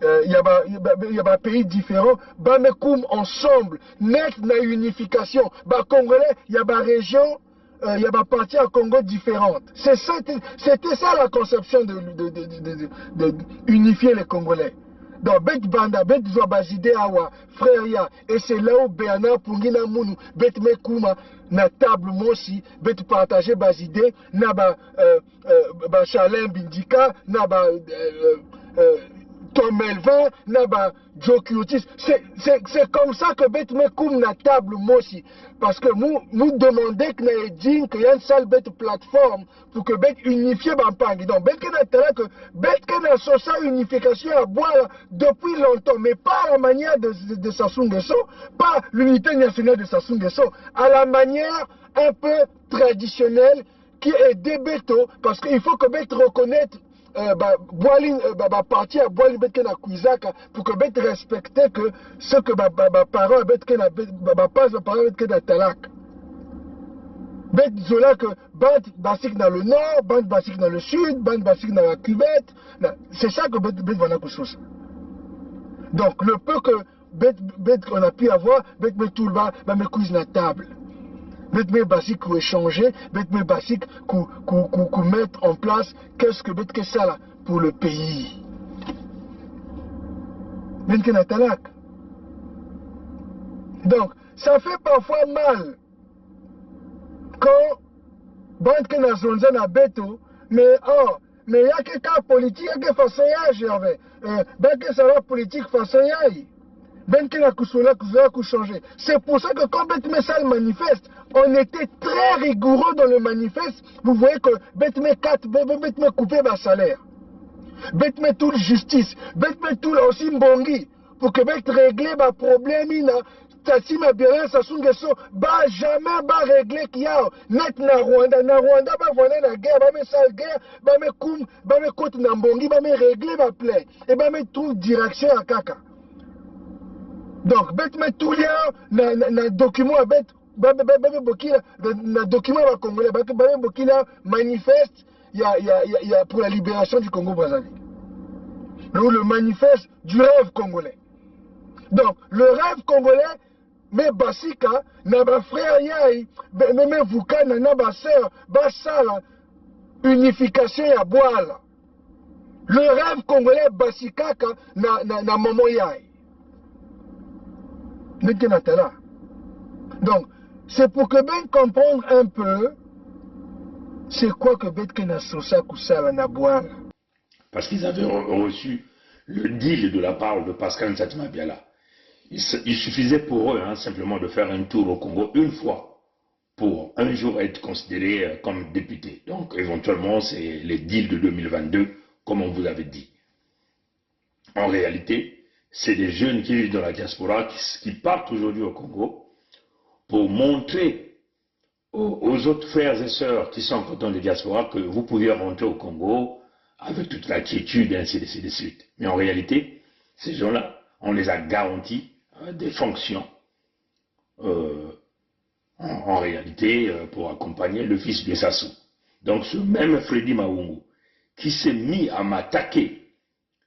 il y a des pays différents. Mais comme ensemble, net na unification. Congolais, il y a des régions, il y a des parties à Congo différentes. C'était ça la conception de unifier les Congolais. Donc, Bet Banda, Bet Zouabazide Awa, frère Ya, et c'est là où Bernard Pungina Mounou, Bet Mekouma, na table Mossi, Bet partager Bazide, na Chalem Bindika, na Tom Melvin, na Joe Kiotis. C'est comme ça que Bet Mekoum na table Mossi. Parce que nous demandons qu'il y ait une seule bête plateforme pour que Bet unifie Bampangi. Donc, Bet que Bet sa unification à boire depuis longtemps, mais pas à la manière de Sassou Nguesso, pas l'unité nationale de Sassou Nguesso, à la manière un peu traditionnelle qui est des bétos, parce qu'il faut que Bet reconnaisse parti à Boali Betken à Kouizaka pour que Bet respecte que ce que parents Betken à passe parents Betken à Talak. Bet Zola que band basique dans le nord, band basique dans le sud, band basique dans la cuvette. C'est ça que Bet va na chose. Donc le peu que on a pu avoir, mais tout le bas, mais couche la table. Mais basique pour échanger, mais basique pour mettre en place qu'est-ce que ça là pour le pays. Donc, ça fait parfois mal quand bande que na zonza na beto, mais il y a que cas politique, il y a que façon Gervais. Ben que ça va politique façon yaï. Ben que la cousoula changer. C'est pour ça que quand Betme Sal manifeste, on était très rigoureux dans le manifeste. Vous voyez que Betme 4, Betme couper ma salaire. Betme tout justice, Betme tout aussi mbongi. Pour que Bet régler ma problème, si ma bien ça songe so ba jamais ba régler qu'il y a net na Rwanda ba voilà la guerre ba me sale guerre ba me koum ba me côte na mbongi ba me régler ba plaît et ba me trouve direction à kaka. Donc bet me tout lien na document bet ba bokila na document ba congolais ba bokila manifeste il y a pour la libération du Congo Brazzaville. Le manifeste du rêve congolais. Donc le rêve congolais mais basika na ba frère yai mais vuka na ba sœur ba sala unification ya boala. Le rêve congolais basika na maman yai. Donc c'est pour que ben comprendre un peu c'est quoi que bet que na sosa kusala na boala. Parce qu'ils avaient reçu le deal de la part de Pascal Nsatima Biala. Il suffisait pour eux simplement de faire un tour au Congo une fois pour un jour être considéré comme député. Donc éventuellement c'est les deals de 2022 comme on vous avait dit. En réalité, c'est des jeunes qui vivent dans la diaspora qui partent aujourd'hui au Congo pour montrer aux autres frères et sœurs qui sont dans les diasporas que vous pouvez rentrer au Congo avec toute la quiétude et ainsi de suite. Mais en réalité, ces gens-là, on les a garantis des fonctions en réalité pour accompagner le fils de Sassou. Donc ce même Freddy Maungu qui s'est mis à m'attaquer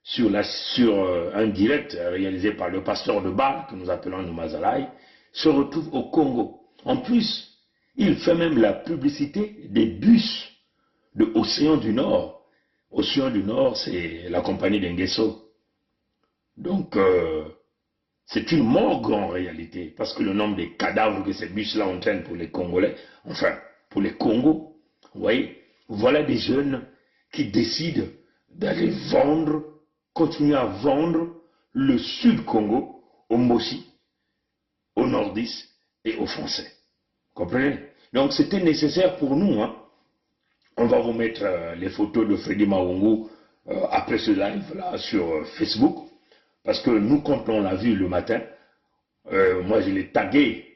sur un direct réalisé par le pasteur de Baal que nous appelons Numazalai se retrouve au Congo. En plus, il fait même la publicité des bus de Océan du Nord. Océan du Nord, c'est la compagnie d'Engeso. Donc, c'est une morgue en réalité, parce que le nombre de cadavres que ces bus-là entraînent pour les Congolais, enfin, pour les Congos, vous voyez, voilà des jeunes qui décident d'aller vendre, continuer à vendre le Sud-Congo au Moshi, au Nordis et aux Français. Vous comprenez? Donc, c'était nécessaire pour nous, On va vous mettre les photos de Freddy Maungu après ce live-là sur Facebook. Parce que nous, quand on l'a vu le matin, moi je l'ai tagué.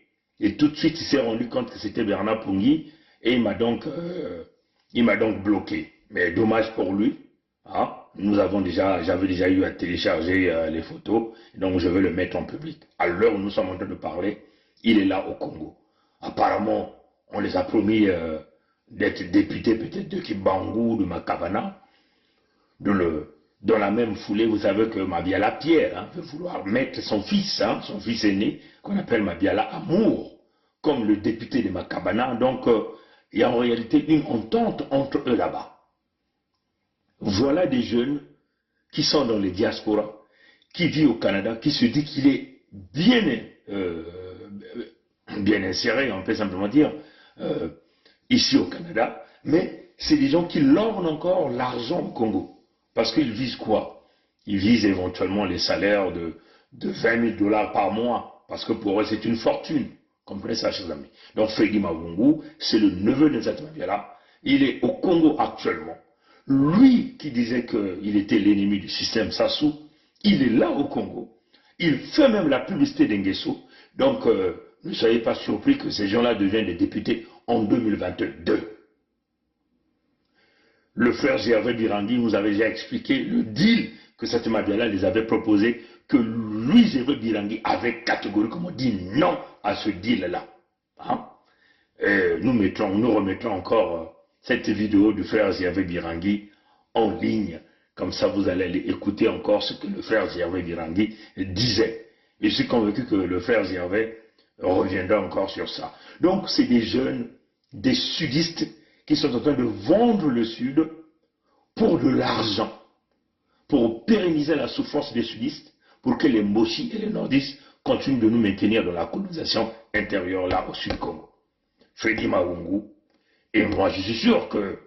Et tout de suite, il s'est rendu compte que c'était Bernard Pungui. Et il m'a donc bloqué. Mais dommage pour lui. J'avais déjà eu à télécharger les photos. Donc je vais le mettre en public. À l'heure où nous sommes en train de parler, il est là au Congo. Apparemment, on les a promis d'être députés peut-être de Kibangu, de Makavana. Dans la même foulée, vous savez que Mabiala Pierre veut vouloir mettre son fils aîné, qu'on appelle Mabiala Amour, comme le député de Makabana. Donc, il y a en réalité une entente entre eux là-bas. Voilà des jeunes qui sont dans les diasporas, qui vivent au Canada, qui se dit qu'il est bien inséré, on peut simplement dire, ici au Canada, mais c'est des gens qui lorgnent encore l'argent au Congo. Parce qu'ils visent quoi? Ils visent éventuellement les salaires de 20 000 $ par mois. Parce que pour eux, c'est une fortune. Comprenez ça, chers amis. Donc, Freddy Maungu, c'est le neveu de Nsatima Biala. Il est au Congo actuellement. Lui qui disait qu'il était l'ennemi du système Sassou, il est là au Congo. Il fait même la publicité d'Engeso. Donc, ne soyez pas surpris que ces gens-là deviennent des députés en 2022. Le frère Gervais Birangui nous avait déjà expliqué le deal que Nsatima Biala les avait proposé, que lui, Gervais Birangui, avait catégoriquement dit non à ce deal-là. Nous remettrons encore cette vidéo du frère Gervais Birangui en ligne. Comme ça, vous allez aller écouter encore ce que le frère Gervais Birangui disait. Et je suis convaincu que le frère Zervé reviendra encore sur ça. Donc, c'est des jeunes, des sudistes qui sont en train de vendre le Sud pour de l'argent, pour pérenniser la souffrance des sudistes, pour que les Mboshi et les nordistes continuent de nous maintenir dans la colonisation intérieure là au Sud-Congo. Freddy Maungu, et moi je suis sûr que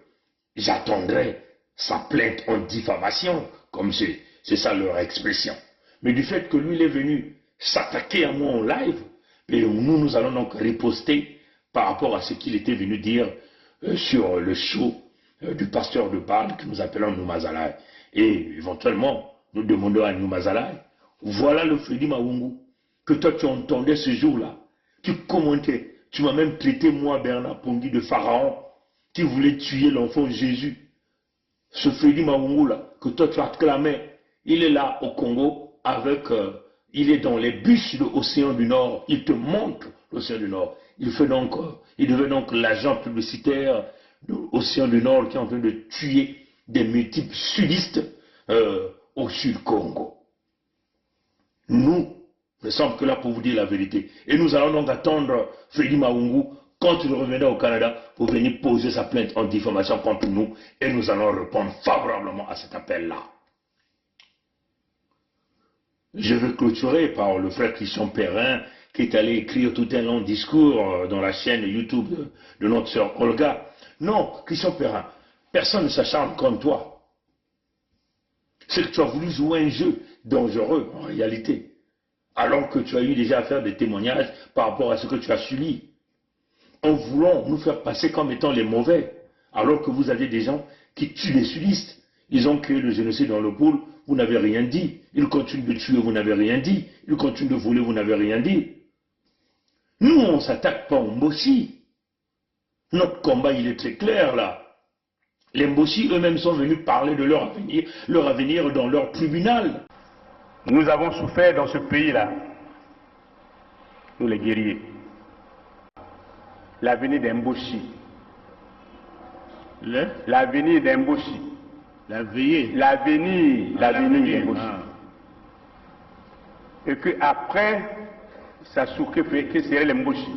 j'attendrai sa plainte en diffamation, comme c'est ça leur expression. Mais du fait que lui il est venu s'attaquer à moi en live, et nous allons donc riposter par rapport à ce qu'il était venu dire sur le show du pasteur de Bâle que nous appelons Noumazalaï. Et éventuellement, nous demandons à Noumazalaï, voilà le Freddy Maungu que toi tu entendais ce jour-là, tu commentais, tu m'as même traité moi Bernard Pongui de pharaon qui voulait tuer l'enfant Jésus. Ce Freddy Maungu là, que toi tu acclamais, il est là au Congo avec, il est dans les bus de l'océan du Nord, il te montre l'océan du Nord. Il devait donc l'agent publicitaire de l'océan du Nord qui est en train de tuer des multiples sudistes au Sud-Congo. Nous ne sommes que là pour vous dire la vérité. Et nous allons donc attendre Freddy Maungu quand il reviendra au Canada pour venir poser sa plainte en diffamation contre nous. Et nous allons répondre favorablement à cet appel-là. Je veux clôturer par le frère Christian Perrin qui est allé écrire tout un long discours dans la chaîne YouTube de notre sœur Olga. Non, Christian Perrin, personne ne s'acharne comme toi. C'est que tu as voulu jouer un jeu dangereux en réalité, alors que tu as eu déjà à faire des témoignages par rapport à ce que tu as subi, en voulant nous faire passer comme étant les mauvais, alors que vous avez des gens qui tuent les sudistes. Ils ont créé le génocide dans le pôle, vous n'avez rien dit. Ils continuent de tuer, vous n'avez rien dit. Ils continuent de voler, vous n'avez rien dit. Nous, on ne s'attaque pas aux Mboshi. Notre combat, il est très clair là. Les Mboshi eux-mêmes sont venus parler de leur avenir dans leur tribunal. Nous avons souffert dans ce pays-là, nous les guerriers. L'avenir des Mboshi. L'avenir des Mboshi. L'avenir des Mboshi. Et que après, ça souffre que seraient les Mboshi.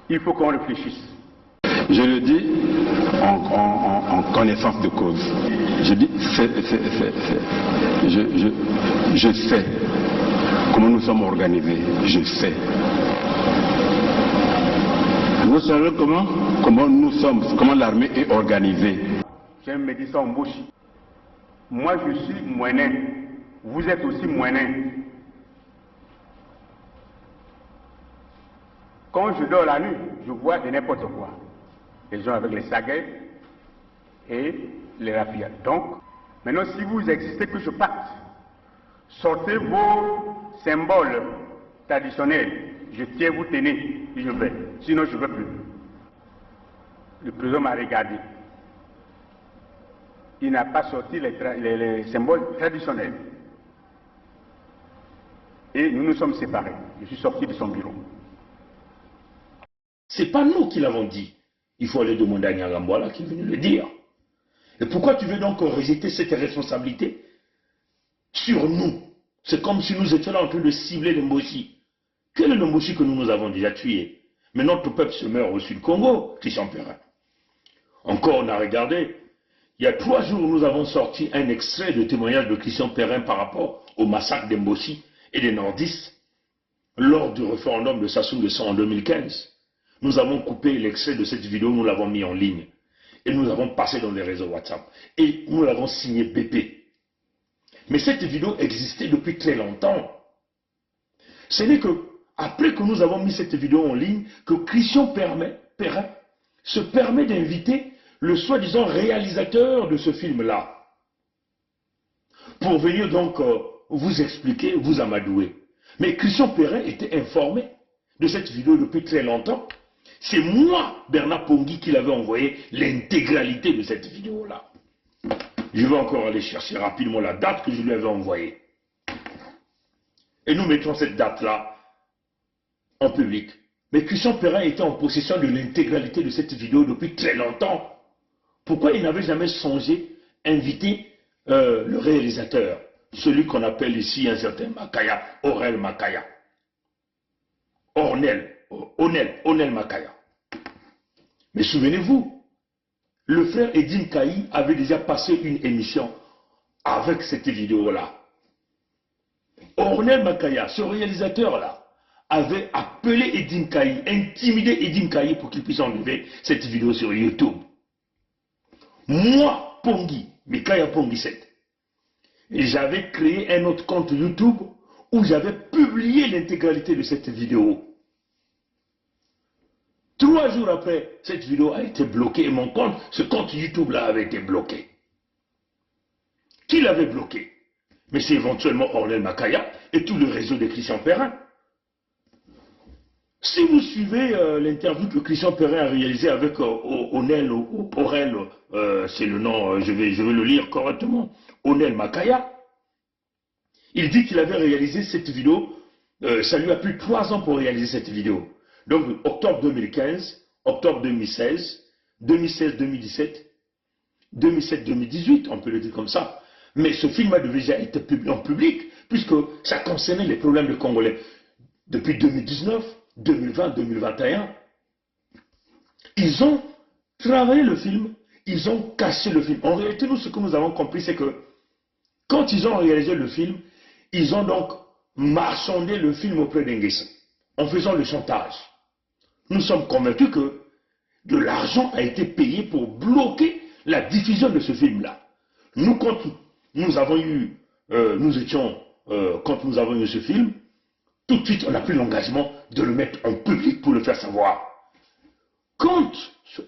Il faut qu'on réfléchisse. Je le dis en connaissance de cause. Je dis, je sais comment nous sommes organisés. Je sais. Vous savez comment l'armée est organisée. J'ai un médecin en Mboshi. Moi, je suis moinet. Vous êtes aussi moinet. Quand je dors la nuit, je vois de n'importe quoi. Les gens avec les saguets et les rapias. Donc, maintenant, si vous existez que je parte, sortez vos symboles traditionnels. Je tiens, vous tenez, et je vais. Sinon, je ne veux plus. Le président m'a regardé. Il n'a pas sorti les symboles traditionnels. Et nous nous sommes séparés. Je suis sorti de son bureau. Ce n'est pas nous qui l'avons dit. Il faut aller demander à Nyangambwala qui est venu le dire. Et pourquoi tu veux donc rejeter cette responsabilité sur nous? C'est comme si nous étions là en train de cibler les Mboshi. Quel est le Mboshi que nous avons déjà tué? Mais notre peuple se meurt au Sud-Congo, Christian Perrin. Encore, on a regardé. Il y a 3 jours, nous avons sorti un extrait de témoignage de Christian Perrin par rapport au massacre des Mboshi et des nordistes lors du référendum de Sassou Nguesso en 2015. Nous avons coupé l'extrait de cette vidéo, nous l'avons mis en ligne. Et nous l'avons passé dans les réseaux WhatsApp. Et nous l'avons signé BP. Mais cette vidéo existait depuis très longtemps. Ce n'est que après que nous avons mis cette vidéo en ligne, que Christian Perrin se permet d'inviter le soi-disant réalisateur de ce film-là. Pour venir donc vous expliquer, vous amadouer. Mais Christian Perrin était informé de cette vidéo depuis très longtemps. C'est moi, Bernard Pongui, qui l'avais envoyé l'intégralité de cette vidéo-là. Je vais encore aller chercher rapidement la date que je lui avais envoyée. Et nous mettons cette date-là en public. Mais Christian Perrin était en possession de l'intégralité de cette vidéo depuis très longtemps. Pourquoi il n'avait jamais songé inviter le réalisateur? celui qu'on appelle ici un certain Makaya, Aurel Makaya. Onel Makaya. Mais souvenez-vous, le frère Edim Kaï avait déjà passé une émission avec cette vidéo-là. Ornel Makaya, ce réalisateur-là, avait appelé Edim Kaï, intimidé Edim Kaï pour qu'il puisse enlever cette vidéo sur YouTube. Moi, Pongi, Mikaya Pongi 7, j'avais créé un autre compte YouTube où j'avais publié l'intégralité de cette vidéo. 3 jours après, cette vidéo a été bloquée et ce compte YouTube-là avait été bloqué. Qui l'avait bloqué? Mais c'est éventuellement Ornel Makaya et tout le réseau de Christian Perrin. Si vous suivez l'interview que Christian Perrin a réalisée avec Aurel, c'est le nom, je vais le lire correctement, Onel Makaya, il dit qu'il avait réalisé cette vidéo, ça lui a pris 3 ans pour réaliser cette vidéo. Donc octobre 2015, octobre 2016, 2016-2017, 2017-2018, on peut le dire comme ça. Mais ce film a déjà été publié en public, puisque ça concernait les problèmes des Congolais. Depuis 2019, 2020, 2021, ils ont travaillé le film, ils ont caché le film. En réalité, nous, ce que nous avons compris, c'est que quand ils ont réalisé le film, ils ont donc marchandé le film auprès d'Enguessa, en faisant le chantage. Nous sommes convaincus que de l'argent a été payé pour bloquer la diffusion de ce film-là. Nous, quand nous avons eu, quand nous avons eu ce film, tout de suite, on a pris l'engagement de le mettre en public pour le faire savoir. Quand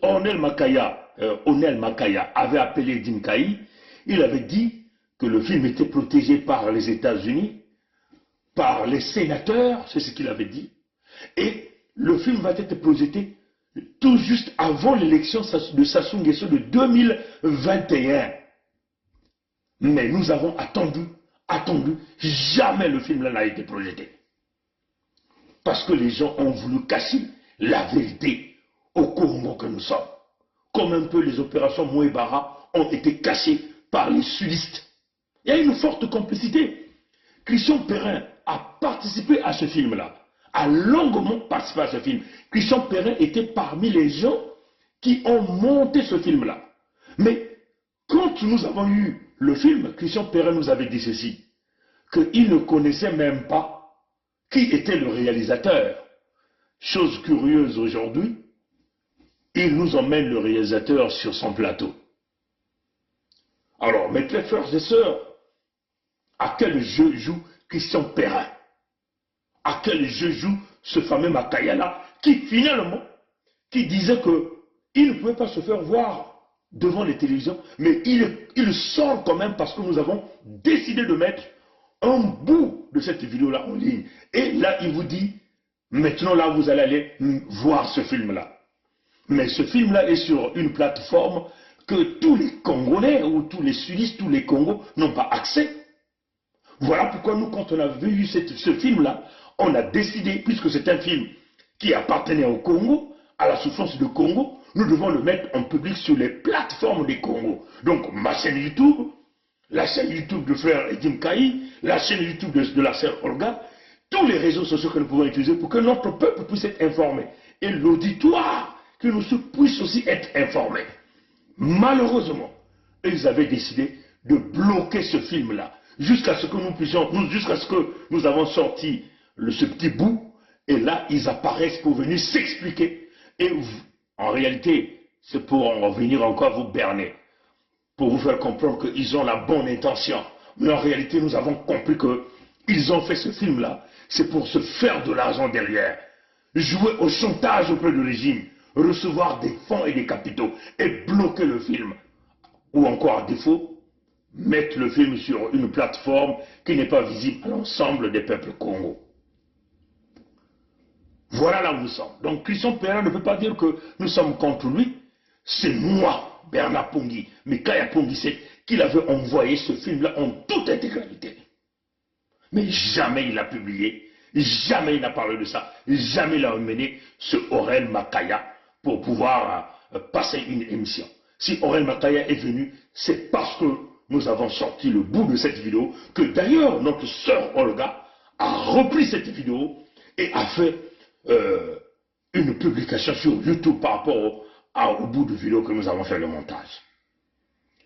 Onel Makaya avait appelé Edim Kaï, il avait dit que le film était protégé par les États-Unis, par les sénateurs, c'est ce qu'il avait dit, et le film va être projeté tout juste avant l'élection de Sassou Nguesso de 2021. Mais nous avons attendu, jamais le film-là n'a été projeté. Parce que les gens ont voulu cacher la vérité au Congo que nous sommes. Comme un peu les opérations Mouébara ont été cachées par les sudistes. Il y a une forte complicité. Christian Perrin a participé à ce film-là, a longuement participé à ce film. Christian Perrin était parmi les gens qui ont monté ce film-là. Mais quand nous avons eu le film, Christian Perrin nous avait dit ceci, qu'il ne connaissait même pas qui était le réalisateur. Chose curieuse aujourd'hui, il nous emmène le réalisateur sur son plateau. Alors, mes très frères et sœurs, à quel jeu joue Christian Perrin? À quel jeu joue ce fameux Makaya-là, qui finalement, qui disait qu'il ne pouvait pas se faire voir devant les télévisions, mais il sort quand même parce que nous avons décidé de mettre un bout de cette vidéo-là en ligne. Et là, il vous dit, maintenant là, vous allez aller voir ce film-là. Mais ce film-là est sur une plateforme que tous les Congolais ou tous les sudistes, tous les Congos n'ont pas accès. Voilà pourquoi nous, quand on a vu ce film-là, on a décidé, puisque c'est un film qui appartenait au Congo, à la souffrance du Congo, nous devons le mettre en public sur les plateformes des Congo. Donc ma chaîne YouTube, la chaîne YouTube de frère Edim Kaï, la chaîne YouTube de la sœur Olga, tous les réseaux sociaux que nous pouvons utiliser pour que notre peuple puisse être informé. Et l'auditoire, que nous puissions aussi être informés. Malheureusement, ils avaient décidé de bloquer ce film-là, jusqu'à ce que nous avons sorti ce petit bout, et là, ils apparaissent pour venir s'expliquer. Et en réalité, c'est pour en venir encore vous berner, pour vous faire comprendre qu'ils ont la bonne intention. Mais en réalité, nous avons compris qu'ils ont fait ce film-là, c'est pour se faire de l'argent derrière, jouer au chantage auprès du régime, recevoir des fonds et des capitaux, et bloquer le film. Ou encore, à défaut, mettre le film sur une plateforme qui n'est pas visible à l'ensemble des peuples Congo. Voilà là où nous sommes. Donc Christian Perrin ne peut pas dire que nous sommes contre lui. C'est moi, Bernard Pongi, Mikaya Pongi 7, qui l'avait envoyé ce film-là en toute intégralité. Mais jamais il l'a publié, jamais il n'a parlé de ça, jamais il a emmené ce Aurel Makaya pour pouvoir passer une émission. Si Aurel Makaya est venu, c'est parce que nous avons sorti le bout de cette vidéo, que d'ailleurs notre sœur Olga a repris cette vidéo et a fait une publication sur YouTube par rapport au bout de vidéo que nous avons fait le montage.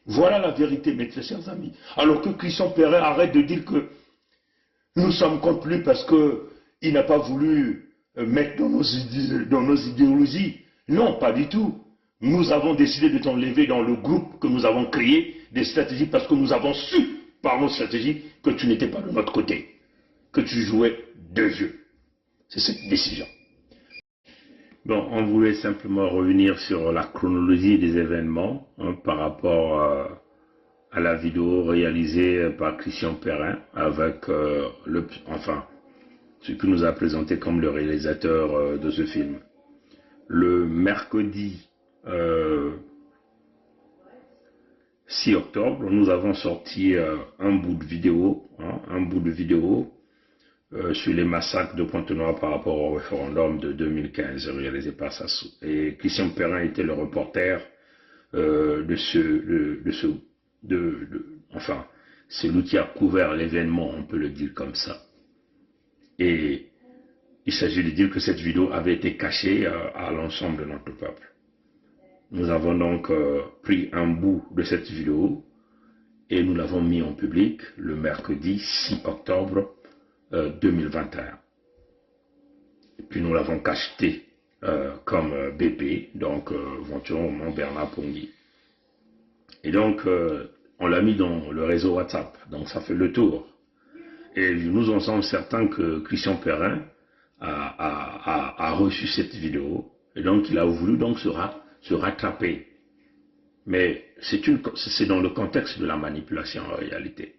Voilà la vérité, mes très chers amis. Alors que Christian Perrin arrête de dire que nous sommes contre lui parce qu'il n'a pas voulu mettre dans nos idéologies. Non, pas du tout. Nous avons décidé de t'enlever dans le groupe que nous avons créé des stratégies parce que nous avons su par nos stratégies que tu n'étais pas de notre côté, que tu jouais deux jeux. C'est cette décision. Bon, on voulait simplement revenir sur la chronologie des événements par rapport à la vidéo réalisée par Christian Perrin avec ce que nous a présenté comme le réalisateur de ce film. Le mercredi 6 octobre, nous avons sorti un bout de vidéo, sur les massacres de Pointe-Noire par rapport au référendum de 2015 réalisé par Sassou. Et Christian Perrin était le reporter celui qui a couvert l'événement, on peut le dire comme ça. Et il s'agit de dire que cette vidéo avait été cachée à l'ensemble de notre peuple. Nous avons donc pris un bout de cette vidéo et nous l'avons mis en public le mercredi 6 octobre 2021. Et puis nous l'avons cacheté comme BP, donc éventuellement Bernard Pongui. Et donc on l'a mis dans le réseau WhatsApp, donc ça fait le tour. Et nous en sommes certains que Christian Perrin a reçu cette vidéo, et donc il a voulu donc se rattraper. Mais c'est dans le contexte de la manipulation en réalité.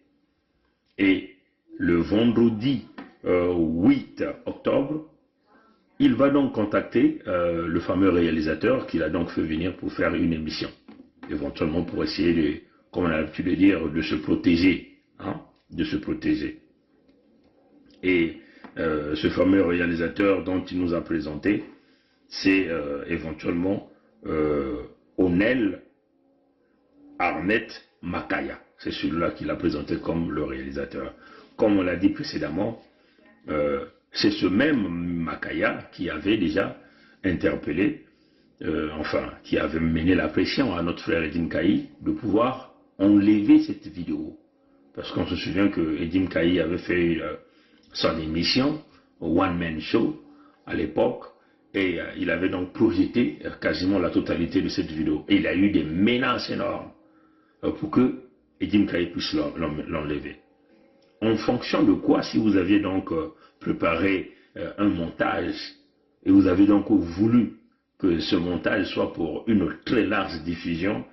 Et le vendredi 8 octobre, il va donc contacter le fameux réalisateur qu'il a donc fait venir pour faire une émission. Éventuellement pour essayer de, comme on a l'habitude de dire, de se protéger. De se protéger. Et ce fameux réalisateur dont il nous a présenté, c'est éventuellement Onel Arnett Makaya. C'est celui-là qu'il a présenté comme le réalisateur. Comme on l'a dit précédemment, c'est ce même Makaya qui avait déjà interpellé, qui avait mené la pression à notre frère Edim Kaï de pouvoir enlever cette vidéo. Parce qu'on se souvient que Edim Kaï avait fait son émission, One Man Show, à l'époque, et il avait donc projeté quasiment la totalité de cette vidéo. Et il a eu des menaces énormes pour que Edim Kaï puisse l'enlever. En fonction de quoi, si vous aviez donc préparé un montage, et vous avez donc voulu que ce montage soit pour une très large diffusion,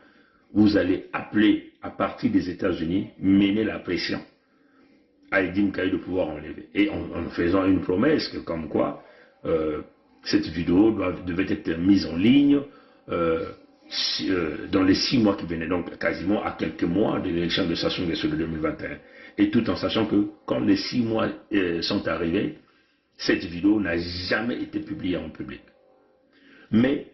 vous allez appeler à partir des États-Unis, mener la pression à Edim Kaï de pouvoir enlever. Et en faisant une promesse que comme quoi cette vidéo devait être mise en ligne dans les 6 mois qui venaient, donc quasiment à quelques mois de l'élection de Sassou Nguesso de 2021. Et tout en sachant que quand les 6 mois sont arrivés, cette vidéo n'a jamais été publiée en public. Mais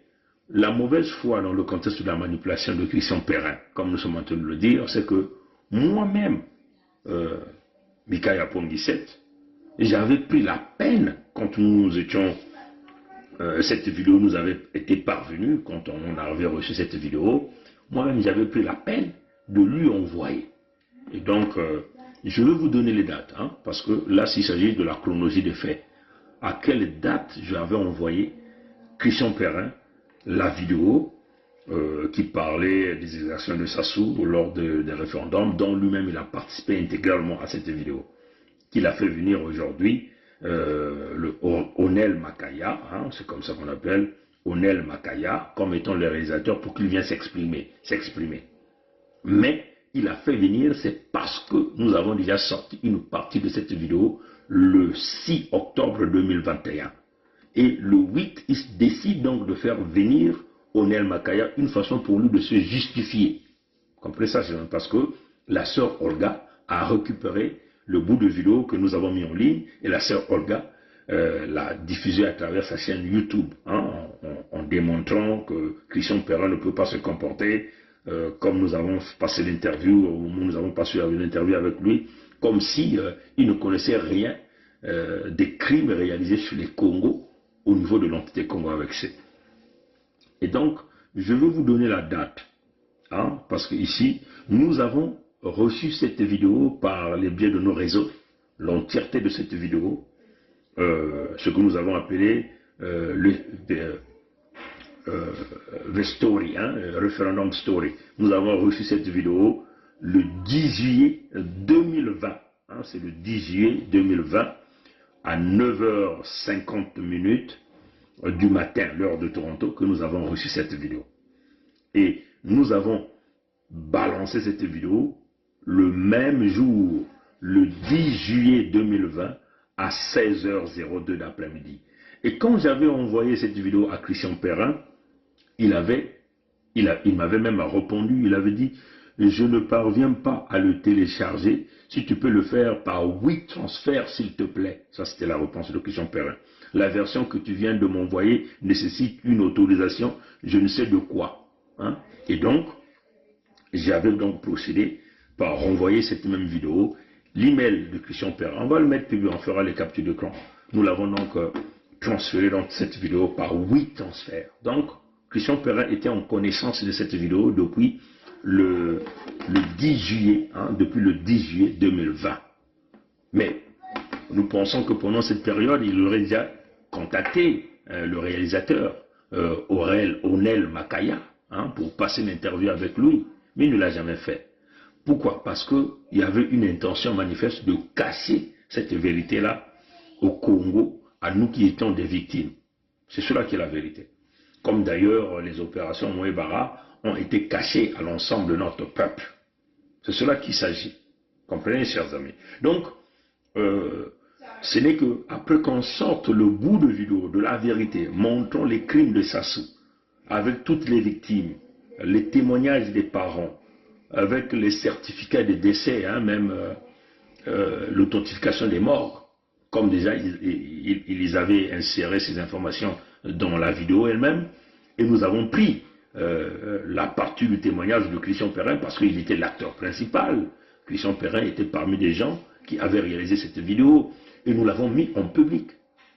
la mauvaise foi dans le contexte de la manipulation de Christian Perrin, comme nous sommes en train de le dire, c'est que moi-même, Mikaya Pongui 7, j'avais pris la peine quand nous étions, cette vidéo nous avait été parvenue, quand on avait reçu cette vidéo, moi-même j'avais pris la peine de lui envoyer. Et donc, je vais vous donner les dates, parce que là, s'il s'agit de la chronologie des faits, à quelle date j'avais envoyé Christian Perrin la vidéo qui parlait des exactions de Sassou lors des référendums, dont lui-même il a participé intégralement à cette vidéo, qu'il a fait venir aujourd'hui le Onel Makaya, c'est comme ça qu'on appelle Onel Makaya, comme étant le réalisateur pour qu'il vienne s'exprimer. Mais il a fait venir, c'est parce que nous avons déjà sorti une partie de cette vidéo le 6 octobre 2021. Et le 8, il décide donc de faire venir Onel Makaya, une façon pour lui de se justifier. Vous comprenez ça? Parce que la sœur Olga a récupéré le bout de vidéo que nous avons mis en ligne, et la sœur Olga l'a diffusé à travers sa chaîne YouTube, en démontrant que Christian Perrin ne peut pas se comporter comme nous avons passé l'interview, au moment où nous avons passé une interview avec lui, comme si il ne connaissait rien des crimes réalisés sur les Congos au niveau de l'entité Congo avec C. Et donc, je vais vous donner la date, hein, parce que ici, nous avons reçu cette vidéo par les biais de nos réseaux, l'entièreté de cette vidéo, ce que nous avons appelé the story, hein, referendum story. Nous avons reçu cette vidéo le 10 juillet 2020, hein, c'est le 10 juillet 2020 à 9h50 du matin, l'heure de Toronto, que nous avons reçu cette vidéo. Et nous avons balancé cette vidéo le même jour, le 10 juillet 2020 à 16h02 d'après-midi. Et quand j'avais envoyé cette vidéo à Christian Perrin, il m'avait même répondu, il avait dit « Je ne parviens pas à le télécharger, si tu peux le faire par WeTransfer s'il te plaît. » Ça c'était la réponse de Christian Perrin. La version que tu viens de m'envoyer nécessite une autorisation, je ne sais de quoi. Hein? Et donc, j'avais donc procédé par renvoyer cette même vidéo, l'email de Christian Perrin. On va le mettre public, on fera les captures d'écran. Nous l'avons donc transféré dans cette vidéo par WeTransfer. Donc, Christian Perrin était en connaissance de cette vidéo depuis le 10 juillet, hein, depuis le 10 juillet 2020. Mais nous pensons que pendant cette période, il aurait déjà contacté le réalisateur Onel Makaya, hein, pour passer l'interview avec lui, mais il ne l'a jamais fait. Pourquoi? Parce qu'il y avait une intention manifeste de cacher cette vérité-là au Congo, à nous qui étions des victimes. C'est cela qui est la vérité. Comme d'ailleurs les opérations Moebara ont été cachées à l'ensemble de notre peuple. C'est cela qu'il s'agit. Comprenez, chers amis. Donc, ce n'est qu'après qu'on sorte le bout de vidéo de la vérité, montrant les crimes de Sassou, avec toutes les victimes, les témoignages des parents, avec les certificats de décès, hein, même l'authentification des morts, comme déjà ils avaient inséré ces informations dans la vidéo elle-même, et nous avons pris la partie du témoignage de Christian Perrin parce qu'il était l'acteur principal. Christian Perrin était parmi les gens qui avaient réalisé cette vidéo, et nous l'avons mis en public.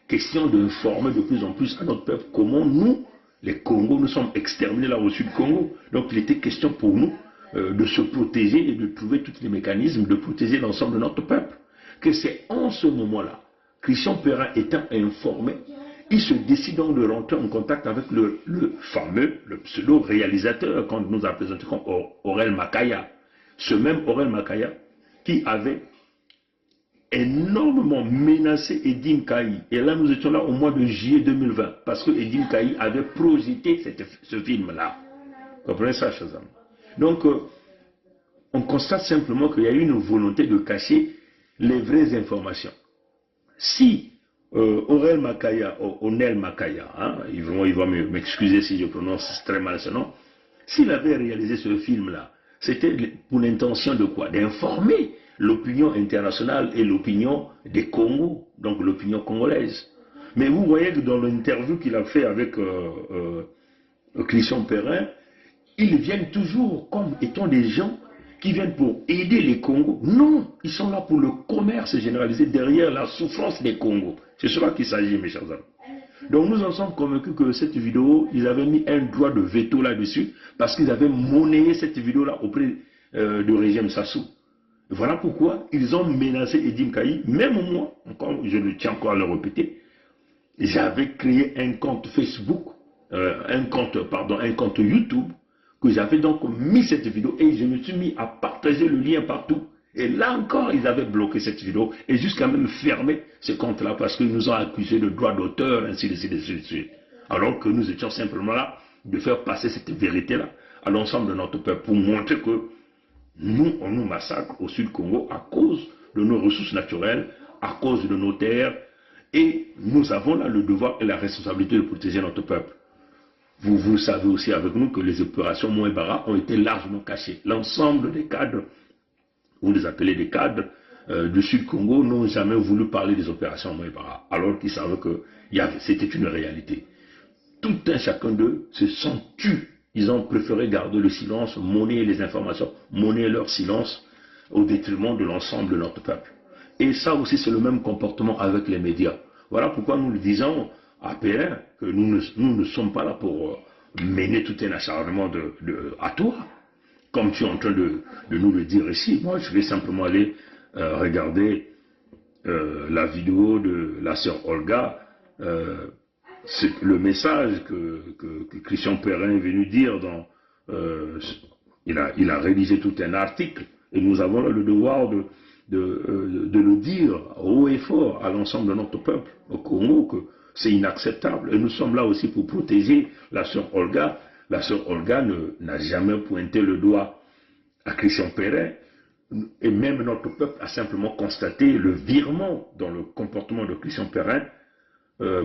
Question d'informer de plus en plus à notre peuple comment nous, les Congos, nous sommes exterminés là au sud Congo. Donc il était question pour nous de se protéger et de trouver tous les mécanismes de protéger l'ensemble de notre peuple. Que c'est en ce moment-là, Christian Perrin étant informé, il se décide donc de rentrer en contact avec le pseudo-réalisateur qu'on nous a présenté comme Aurel Makaya. Ce même Aurel Makaya qui avait énormément menacé Edim Kaï. Et là, nous étions là au mois de juillet 2020, parce que Edim Kaï avait projeté ce film-là. Vous comprenez ça, chers amis? Donc, on constate simplement qu'il y a eu une volonté de cacher les vraies informations. Si Onel Makaya, hein, il va m'excuser si je prononce très mal ce nom, s'il avait réalisé ce film-là, c'était pour l'intention de quoi? D'informer l'opinion internationale et l'opinion des Congos, donc l'opinion congolaise. Mais vous voyez que dans l'interview qu'il a fait avec Christian Perrin, ils viennent toujours comme étant des gens qui viennent pour aider les Congos. Non, ils sont là pour le commerce généralisé derrière la souffrance des Congos. C'est cela qu'il s'agit, mes chers amis. Donc nous en sommes convaincus que cette vidéo, ils avaient mis un droit de veto là-dessus parce qu'ils avaient monnayé cette vidéo-là auprès du régime Sassou. Voilà pourquoi ils ont menacé Edim Kaï. Même moi, encore, je le tiens encore à le répéter, j'avais créé un compte Facebook, un compte YouTube, que j'avais donc mis cette vidéo et je me suis mis à partager le lien partout. Et là encore, ils avaient bloqué cette vidéo et jusqu'à même fermer ce compte-là parce qu'ils nous ont accusé de droit d'auteur, ainsi de suite. Alors que nous étions simplement là de faire passer cette vérité-là à l'ensemble de notre peuple pour montrer que nous, on nous massacre au Sud Congo à cause de nos ressources naturelles, à cause de nos terres, et nous avons là le devoir et la responsabilité de protéger notre peuple. Vous savez aussi avec nous que les opérations Moebara ont été largement cachées. L'ensemble des cadres, vous les appelez des cadres du Sud Congo, n'ont jamais voulu parler des opérations Moebara, alors qu'ils savaient que c'était une réalité. Tout un chacun d'eux se sont tus. ils ont préféré garder le silence, monnayer les informations, monnayer leur silence au détriment de l'ensemble de notre peuple. Et ça aussi, c'est le même comportement avec les médias. Voilà pourquoi nous le disons à Périn, que nous ne sommes pas là pour mener tout un acharnement à toi, comme tu es en train de nous le dire ici. Moi, je vais simplement aller regarder la vidéo de la sœur Olga, le message que Christian Périn est venu dire il a rédigé tout un article, et nous avons là le devoir de le dire haut et fort à l'ensemble de notre peuple au Congo que c'est inacceptable. Et nous sommes là aussi pour protéger la sœur Olga. La sœur Olga n'a jamais pointé le doigt à Christian Périn, et même notre peuple a simplement constaté le virement dans le comportement de Christian Périn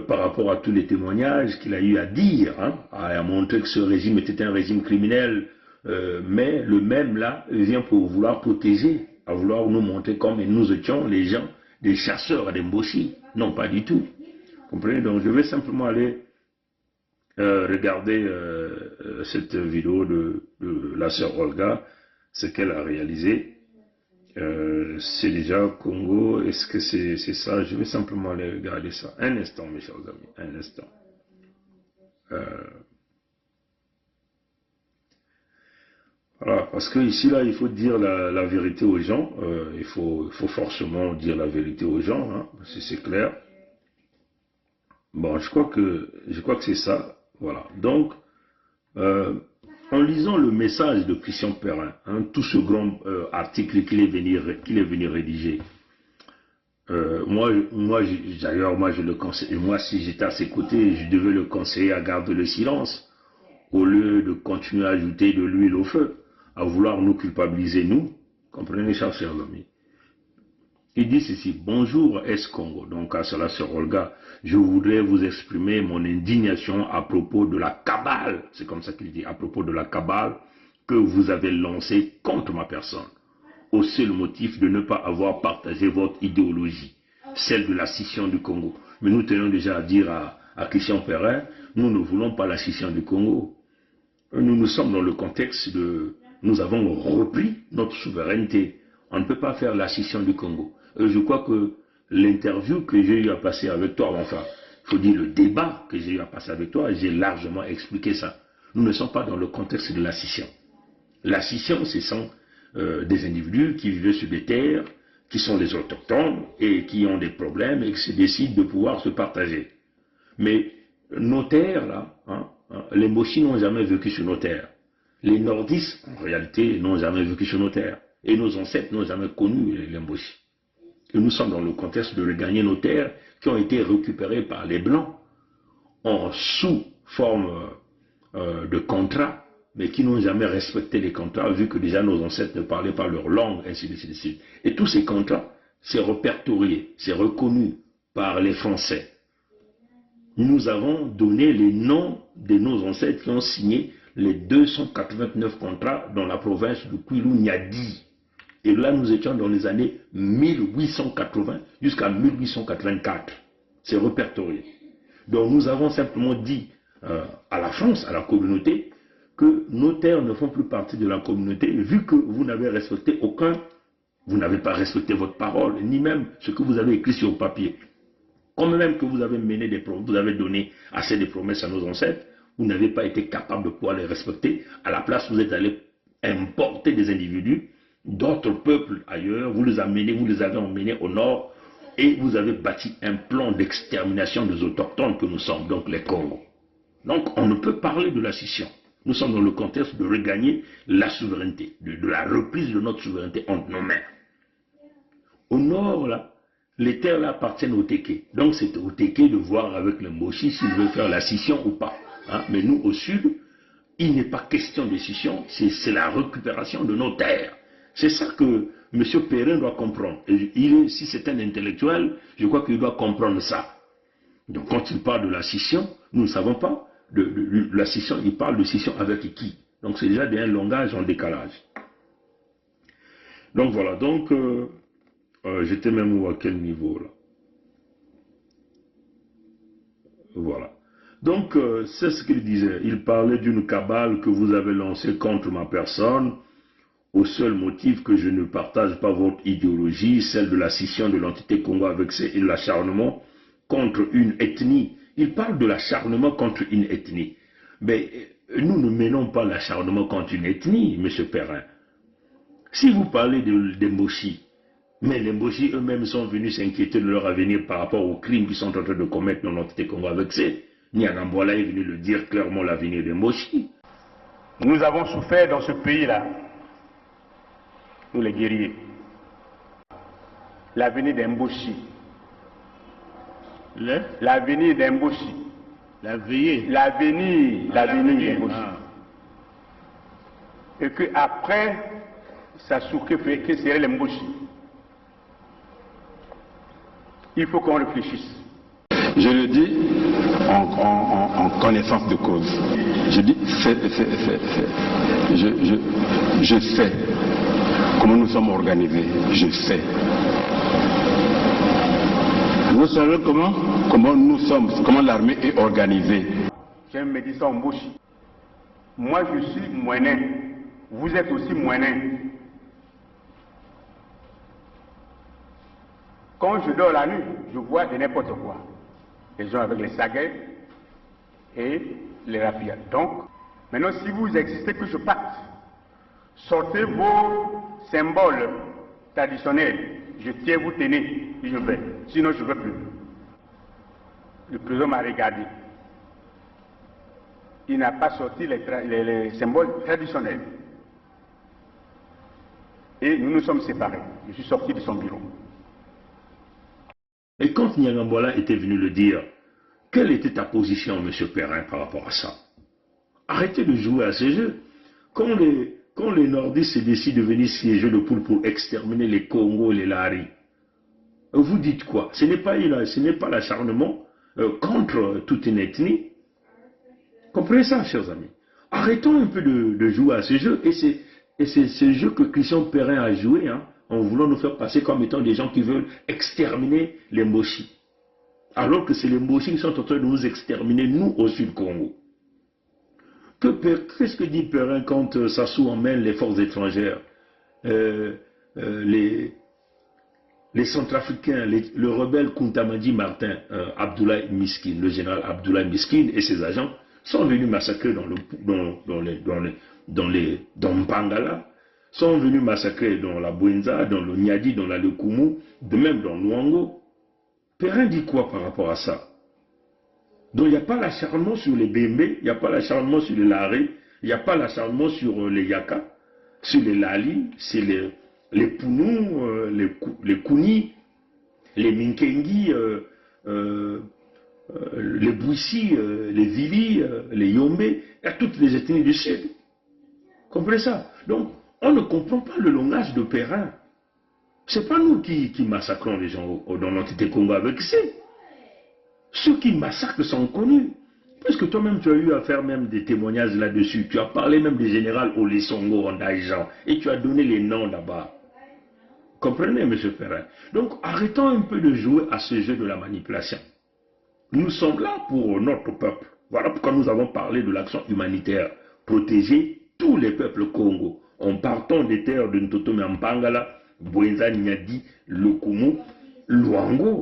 par rapport à tous les témoignages qu'il a eu à dire, à montrer que ce régime était un régime criminel, mais le même là vient pour vouloir protéger, à vouloir nous montrer comme nous étions les gens, des chasseurs à des Mboshi. Non, pas du tout. Comprenez? Donc je vais simplement aller regarder cette vidéo de la sœur Olga, ce qu'elle a réalisé. C'est déjà Congo, est-ce que c'est ça? Je vais simplement aller regarder ça. Un instant, mes chers amis, un instant. Voilà, parce que ici, là, il faut dire la vérité aux gens. Il faut forcément dire la vérité aux gens, c'est clair. Bon, je crois que c'est ça. Voilà. Donc, en lisant le message de Christian Périn, tout ce grand article qu'il est venu rédiger, moi je le conseille. Moi, si j'étais à ses côtés, je devais le conseiller à garder le silence, au lieu de continuer à ajouter de l'huile au feu, à vouloir nous culpabiliser, nous. Comprenez, chers amis. Il dit ceci: bonjour Est-Congo, donc à cela sœur Olga, je voudrais vous exprimer mon indignation à propos de la cabale, c'est comme ça qu'il dit, à propos de la cabale que vous avez lancée contre ma personne, au seul motif de ne pas avoir partagé votre idéologie, celle de la scission du Congo. Mais nous tenons déjà à dire à Christian Périn, nous ne voulons pas la scission du Congo. Nous sommes dans le contexte nous avons repris notre souveraineté. On ne peut pas faire la scission du Congo. Je crois que l'interview que j'ai eu à passer avec toi, enfin, il faut dire le débat que j'ai eu à passer avec toi, j'ai largement expliqué ça. Nous ne sommes pas dans le contexte de la scission. La scission, ce sont des individus qui vivent sur des terres, qui sont les autochtones et qui ont des problèmes et qui se décident de pouvoir se partager. Mais nos terres, là, les Mboshi n'ont jamais vécu sur nos terres. Les nordistes, en réalité, n'ont jamais vécu sur nos terres. Et nos ancêtres n'ont jamais connu les Mboshi. Et nous sommes dans le contexte de regagner nos terres qui ont été récupérées par les Blancs sous forme de contrats, mais qui n'ont jamais respecté les contrats, vu que déjà nos ancêtres ne parlaient pas leur langue, ainsi de suite. Et tous ces contrats, c'est répertorié, c'est reconnu par les Français. Nous avons donné les noms de nos ancêtres qui ont signé les 289 contrats dans la province de Kwilu-Niadi. Et là, nous étions dans les années 1880 jusqu'à 1884. C'est répertorié. Donc, nous avons simplement dit à la France, à la communauté, que nos terres ne font plus partie de la communauté, vu que vous n'avez respecté vous n'avez pas respecté votre parole, ni même ce que vous avez écrit sur le papier. Comme même que vous avez vous avez donné assez de promesses à nos ancêtres, vous n'avez pas été capable de pouvoir les respecter. À la place, vous êtes allé importer des individus d'autres peuples ailleurs, vous les avez emmenés au nord, et vous avez bâti un plan d'extermination des autochtones que nous sommes, donc les Congos. Donc on ne peut parler de la scission. Nous sommes dans le contexte de regagner la souveraineté, de la reprise de notre souveraineté entre nos mains. Au nord, là, les terres là appartiennent aux Téké. Donc c'est aux Téké de voir avec le Mboshi s'ils veulent faire la scission ou pas. Mais nous, au sud, il n'est pas question de scission, c'est la récupération de nos terres. C'est ça que M. Périn doit comprendre. Si c'est un intellectuel, je crois qu'il doit comprendre ça. Donc quand il parle de la scission, nous ne savons pas de la scission, il parle de scission avec qui. Donc c'est déjà un langage en décalage. Donc voilà, donc j'étais même à quel niveau là? Voilà. Donc, c'est ce qu'il disait. Il parlait d'une cabale que vous avez lancée contre ma personne, au seul motif que je ne partage pas votre idéologie, celle de la scission de l'entité Congo avec l'acharnement contre une ethnie. Il parle de l'acharnement contre une ethnie. Mais nous ne menons pas l'acharnement contre une ethnie, M. Perrin. Si vous parlez des Mboshi, mais les Mboshi eux-mêmes sont venus s'inquiéter de leur avenir par rapport aux crimes qu'ils sont en train de commettre dans l'entité Congo avec ces. Niangambola est venu le dire clairement, l'avenir des Mboshi. Nous avons souffert dans ce pays-là, nous les guerriers. L'avenir des Mboshi. L'avenir des Mboshi. L'avenir des Mboshi. Et qu'après, ça souffre que serait les Mboshi. Il faut qu'on réfléchisse. Je le dis en connaissance de cause. Je dis, je sais comment nous sommes organisés. Je sais. Vous savez comment nous sommes, comment l'armée est organisée. J'aime me dire ça en bouche. Moi je suis moyen. Vous êtes aussi moyen. Quand je dors la nuit, je vois de n'importe quoi. Les gens avec les saguets et les rapides. Donc, maintenant, si vous existez que je parte, sortez vos symboles traditionnels. Je tiens, vous tenez, et je vais. Sinon, je ne veux plus. Le président m'a regardé. Il n'a pas sorti les symboles traditionnels. Et nous nous sommes séparés. Je suis sorti de son bureau. Et quand Niangambola était venu le dire, quelle était ta position, M. Perrin, par rapport à ça? Arrêtez de jouer à ces jeux. Quand les nordistes décident de venir siéger le poule pour exterminer les Congo et les Lari, vous dites quoi? Ce n'est pas l'acharnement contre toute une ethnie. Comprenez ça, chers amis. Arrêtons un peu de jouer à ces jeux. Et c'est ce jeu que Christian Perrin a joué, hein, en voulant nous faire passer comme étant des gens qui veulent exterminer les Mboshi. Alors que c'est les Mboshi qui sont en train de nous exterminer, nous, au Sud-Congo. Qu'est-ce que dit Perrin quand Sassou emmène les forces étrangères, les Centrafricains, le rebelle Kuntamadi Martin, Abdoulaye Miskin, le général Abdoulaye Miskin et ses agents sont venus massacrer dans Mpangala, sont venus massacrer dans la Bouenza, dans le Niadi, dans la Lekumu, de même dans Luango. Perrin dit quoi par rapport à ça? Donc il n'y a pas l'acharnement sur les Bembe, il n'y a pas l'acharnement sur les Laré, il n'y a pas l'acharnement sur les Yaka, sur les Lali, sur les Pounou, les Kouni, les Minkengi, les Bouissi, les Vili, les Yombe, et toutes les ethnies du Sud. Comprenez ça? Donc, on ne comprend pas le langage de Perrin. Ce n'est pas nous qui massacrons les gens dans l'entité Congo avec ça. Ceux qui massacrent sont connus. Parce que toi-même, tu as eu à faire même des témoignages là-dessus. Tu as parlé même des généraux Olesongo en Daïjan. Et tu as donné les noms là-bas. Comprenez, M. Perrin? Donc, arrêtons un peu de jouer à ce jeu de la manipulation. Nous sommes là pour notre peuple. Voilà pourquoi nous avons parlé de l'action humanitaire. Protéger tous les peuples Congo. En partant des terres de Ntotome Mpangala, Bouenza, Niadi, Lekumu, Luango.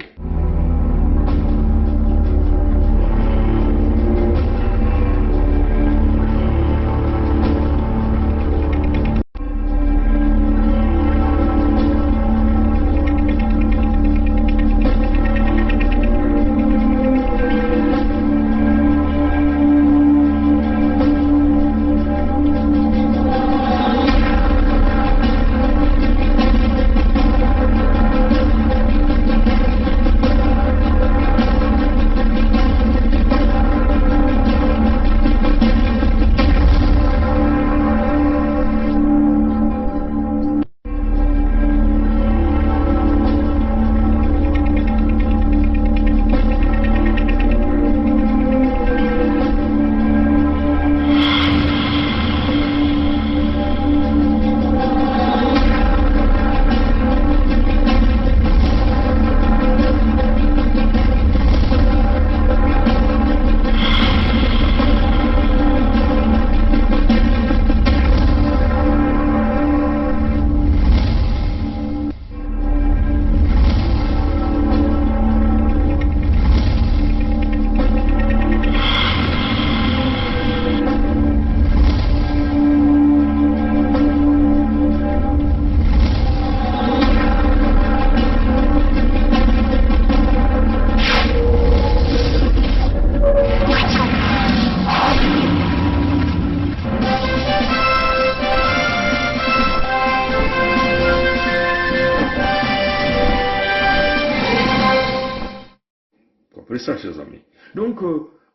ça, chers amis? Donc,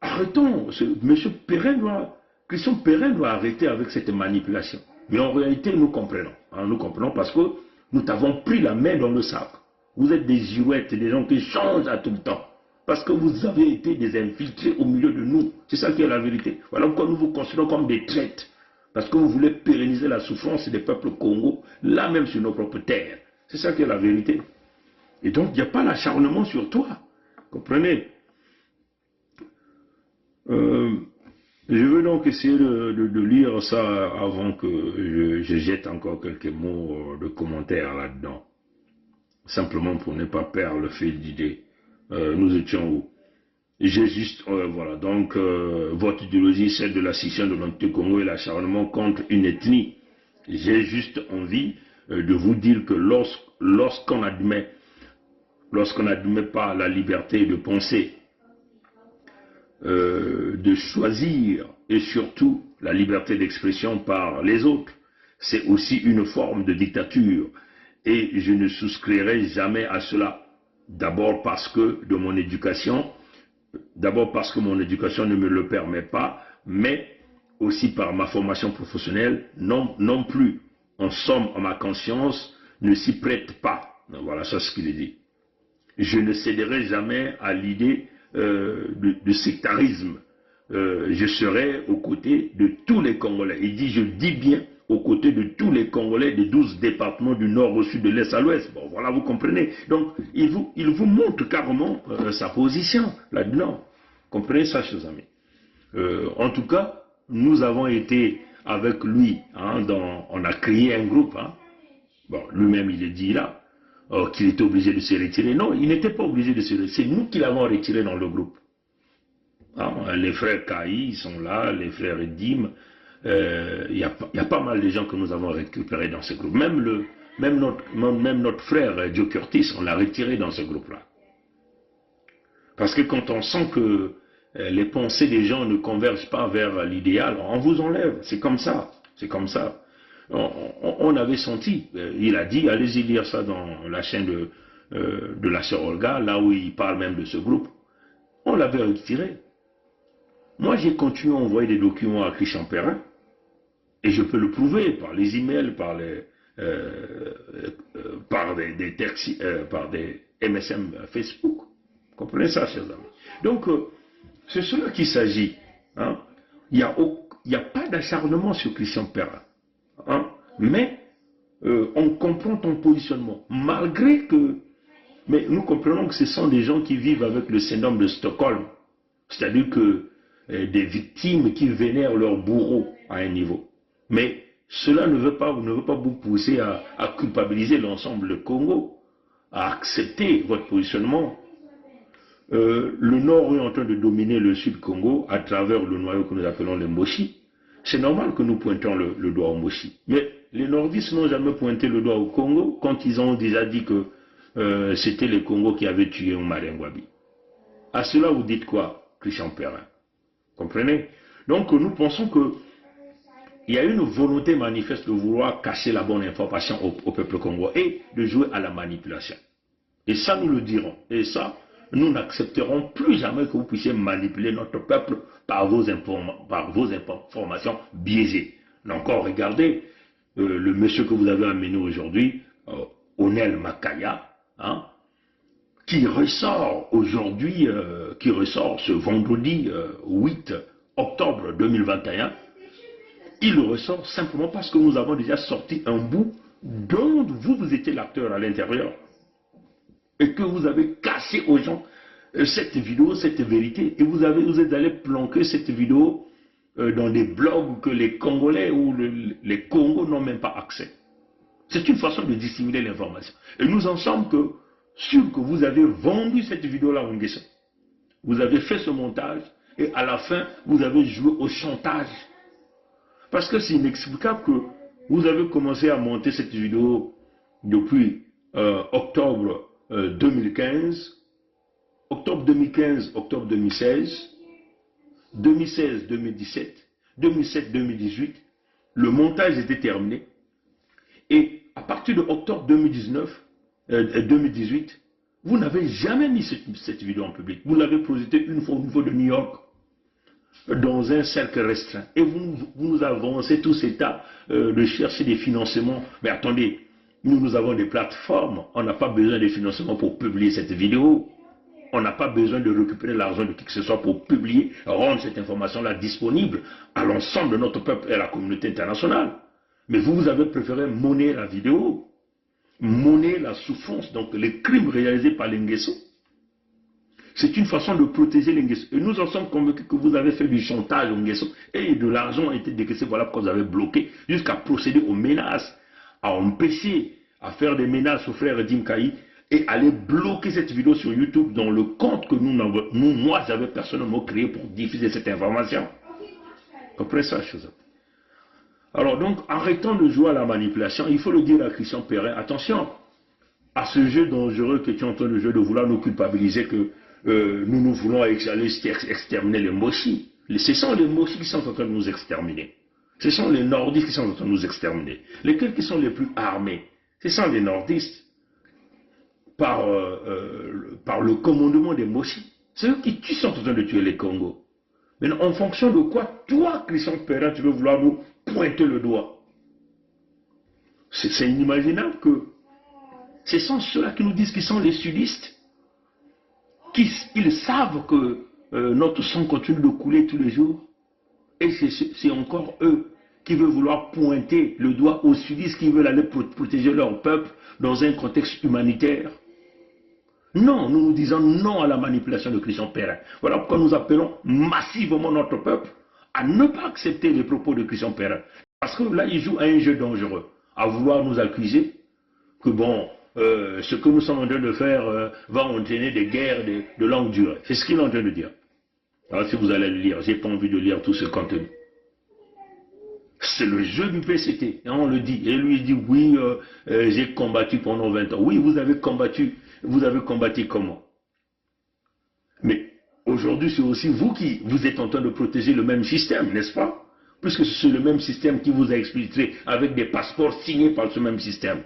arrêtons. Christian Perrin doit arrêter avec cette manipulation. Mais en réalité, nous comprenons. Hein, nous comprenons parce que nous t'avons pris la main dans le sac. Vous êtes des girouettes, des gens qui changent à tout le temps. Parce que vous avez été des infiltrés au milieu de nous. C'est ça qui est la vérité. Voilà pourquoi nous vous considérons comme des traîtres. Parce que vous voulez pérenniser la souffrance des peuples Congo, là même sur nos propres terres. C'est ça qui est la vérité. Et donc, il n'y a pas l'acharnement sur toi. Comprenez? Je veux donc essayer de lire ça avant que je jette encore quelques mots de commentaires là-dedans. Simplement pour ne pas perdre le fil d'idée. Nous étions où? J'ai juste, voilà, donc votre idéologie, celle de la scission de l'Anti-Congo et l'acharnement contre une ethnie. J'ai juste envie de vous dire que lorsqu'on n'admet pas la liberté de penser, de choisir et surtout la liberté d'expression par les autres, c'est aussi une forme de dictature et je ne souscrirai jamais à cela. D'abord parce que mon éducation ne me le permet pas, mais aussi par ma formation professionnelle non plus. En somme, ma conscience ne s'y prête pas. Voilà, ça c'est ce qu'il est dit. Je ne céderai jamais à l'idée de sectarisme. Je serai aux côtés de tous les Congolais. Il dit, je dis bien, aux côtés de tous les Congolais des 12 départements du nord au sud, de l'est à l'ouest. Bon, voilà, vous comprenez. Donc, il vous montre carrément sa position là-dedans. Comprenez ça, chers amis. En tout cas, nous avons été avec lui, hein, on a créé un groupe. Hein. Bon, lui-même, il est dit là. Qu'il était obligé de se retirer. Non, il n'était pas obligé de se retirer. C'est nous qui l'avons retiré dans le groupe. Hein, les frères Kaï sont là, les frères Edim. Il y a pas mal de gens que nous avons récupérés dans ce groupe. Même notre frère Joe Curtis, on l'a retiré dans ce groupe-là. Parce que quand on sent que les pensées des gens ne convergent pas vers l'idéal, on vous enlève. C'est comme ça. C'est comme ça. On avait senti, il a dit, allez-y lire ça dans la chaîne de la sœur Olga, là où il parle même de ce groupe. On l'avait retiré. Moi, j'ai continué à envoyer des documents à Christian Perrin, et je peux le prouver par les emails, par des textes, par des MSM Facebook. Vous comprenez ça, chers amis? Donc, c'est cela qu'il s'agit. Hein? Il n'y a pas d'acharnement sur Christian Perrin. Hein? Mais on comprend ton positionnement. Malgré que... Mais nous comprenons que ce sont des gens qui vivent avec le syndrome de Stockholm. C'est-à-dire que des victimes qui vénèrent leur bourreau à un niveau. Mais cela ne veut pas vous pousser à culpabiliser l'ensemble du Congo, à accepter votre positionnement. Le Nord est en train de dominer le Sud Congo à travers le noyau que nous appelons les Moshi. C'est normal que nous pointons le doigt au Moshi. Mais les nordistes n'ont jamais pointé le doigt au Congo quand ils ont déjà dit que c'était les Congos qui avaient tué Omar Ngwabi. À cela, vous dites quoi, Christian Perrin? Comprenez? Donc, nous pensons qu'il y a une volonté manifeste de vouloir cacher la bonne information au peuple congolais et de jouer à la manipulation. Et ça, nous le dirons. Et ça, nous n'accepterons plus jamais que vous puissiez manipuler notre peuple par vos informations biaisées. Encore, regardez le monsieur que vous avez amené aujourd'hui, Onel Makaya, hein, qui ressort aujourd'hui, qui ressort ce vendredi 8 octobre 2021. Il le ressort simplement parce que nous avons déjà sorti un bout dont vous étiez l'acteur à l'intérieur. Et que vous avez caché aux gens cette vidéo, cette vérité. Et vous êtes allé planquer cette vidéo dans des blogs que les Congolais ou les Congos n'ont même pas accès. C'est une façon de dissimuler l'information. Et nous en sommes sûrs que vous avez vendu cette vidéo-là à Nguessa. Vous avez fait ce montage et à la fin, vous avez joué au chantage. Parce que c'est inexplicable que vous avez commencé à monter cette vidéo depuis octobre 2015, octobre 2015, octobre 2016, 2016-2017, 2017-2018, le montage était terminé. Et à partir de octobre 2018, Vous n'avez jamais mis cette vidéo en public. Vous l'avez projetée une fois au niveau de New York, dans un cercle restreint. Et vous nous avancez tout cet tas de chercher des financements. Mais attendez, nous avons des plateformes. On n'a pas besoin de financement pour publier cette vidéo. On n'a pas besoin de récupérer l'argent de qui que ce soit pour publier, rendre cette information-là disponible à l'ensemble de notre peuple et à la communauté internationale. Mais vous avez préféré monnayer la vidéo, monnayer la souffrance, donc les crimes réalisés par les Nguesso. C'est une façon de protéger les Nguesso. Et nous en sommes convaincus que vous avez fait du chantage aux Nguesso et de l'argent a été décaissé, voilà pourquoi vous avez bloqué, jusqu'à procéder aux menaces, à empêcher, à faire des menaces au frère Dimkaï et aller bloquer cette vidéo sur YouTube dans le compte que moi j'avais personnellement créé pour diffuser cette information. Comprenez ça, chose. Alors donc, arrêtons de jouer à la manipulation. Il faut le dire à Christian Perrin, attention à ce jeu dangereux que tu es en train de jouer, de vouloir nous culpabiliser que nous voulons aller exterminer les Moshi. Ce sont les Moshi qui sont en train de nous exterminer. Ce sont les nordistes qui sont en train de nous exterminer. Lesquels qui sont les plus armés? Ce sont les nordistes. Par le commandement des Moshi. C'est eux qui sont en train de tuer les Congos. Mais en fonction de quoi, toi, Christian Perrin, tu veux vouloir nous pointer le doigt? C'est inimaginable que ce sont ceux-là qui nous disent qu'ils sont les sudistes. Ils savent que notre sang continue de couler tous les jours. Et c'est encore eux qui veulent vouloir pointer le doigt aux sudistes qui veulent aller protéger leur peuple dans un contexte humanitaire. Non, nous disons non à la manipulation de Christian Perrin. Voilà pourquoi nous appelons massivement notre peuple à ne pas accepter les propos de Christian Perrin. Parce que là, il joue à un jeu dangereux, à vouloir nous accuser que bon, ce que nous sommes en train de faire va entraîner des guerres de longue durée. C'est ce qu'il est en train de dire. Alors si vous allez le lire, j'ai pas envie de lire tout ce contenu. C'est le jeu du PCT, et on le dit. Et lui il dit, oui, j'ai combattu pendant 20 ans. Oui, vous avez combattu comment? Mais aujourd'hui, c'est aussi vous qui vous êtes en train de protéger le même système, n'est-ce pas? Puisque c'est le même système qui vous a expliqué avec des passeports signés par ce même système.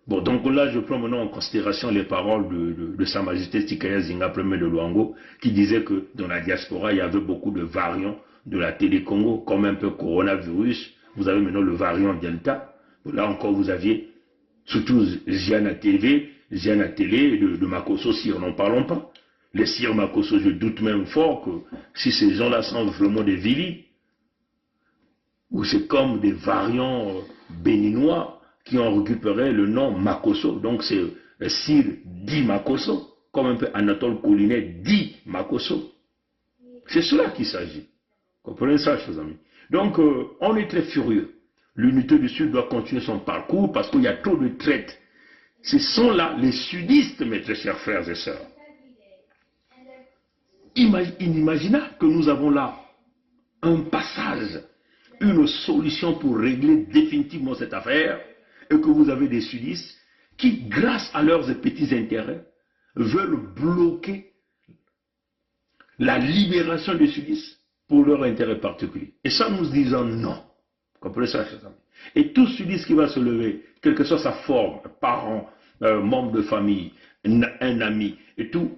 Bon, donc là, je prends maintenant en considération les paroles de Sa Majesté Tikaya Zinga Premier de Luango, qui disait que dans la diaspora, il y avait beaucoup de variants de la télé Congo, comme un peu coronavirus. Vous avez maintenant le variant Delta. Là encore, vous aviez surtout Ziana TV, Ziana Télé, de Makosso, Sire, n'en parlons pas. Les Sire Makosso, je doute même fort que si ces gens-là sont vraiment des Vili, ou c'est comme des variants béninois qui ont récupéré le nom Makosso. Donc c'est Sire dit Makosso, comme un peu Anatole Collinet dit Makosso. C'est cela qu'il s'agit. Comprenez ça, chers amis. Donc, on est très furieux. L'unité du Sud doit continuer son parcours parce qu'il y a trop de traites. Ce sont là les sudistes, mes très chers frères et sœurs. Inimaginable que nous avons là un passage, une solution pour régler définitivement cette affaire et que vous avez des sudistes qui, grâce à leurs petits intérêts, veulent bloquer la libération des sudistes pour leur intérêt particulier. Et ça, nous disons non. Comprenez ça, chers amis. Et tout sudiste qui va se lever, quelle que soit sa forme, parent, membre de famille, un ami, et tout,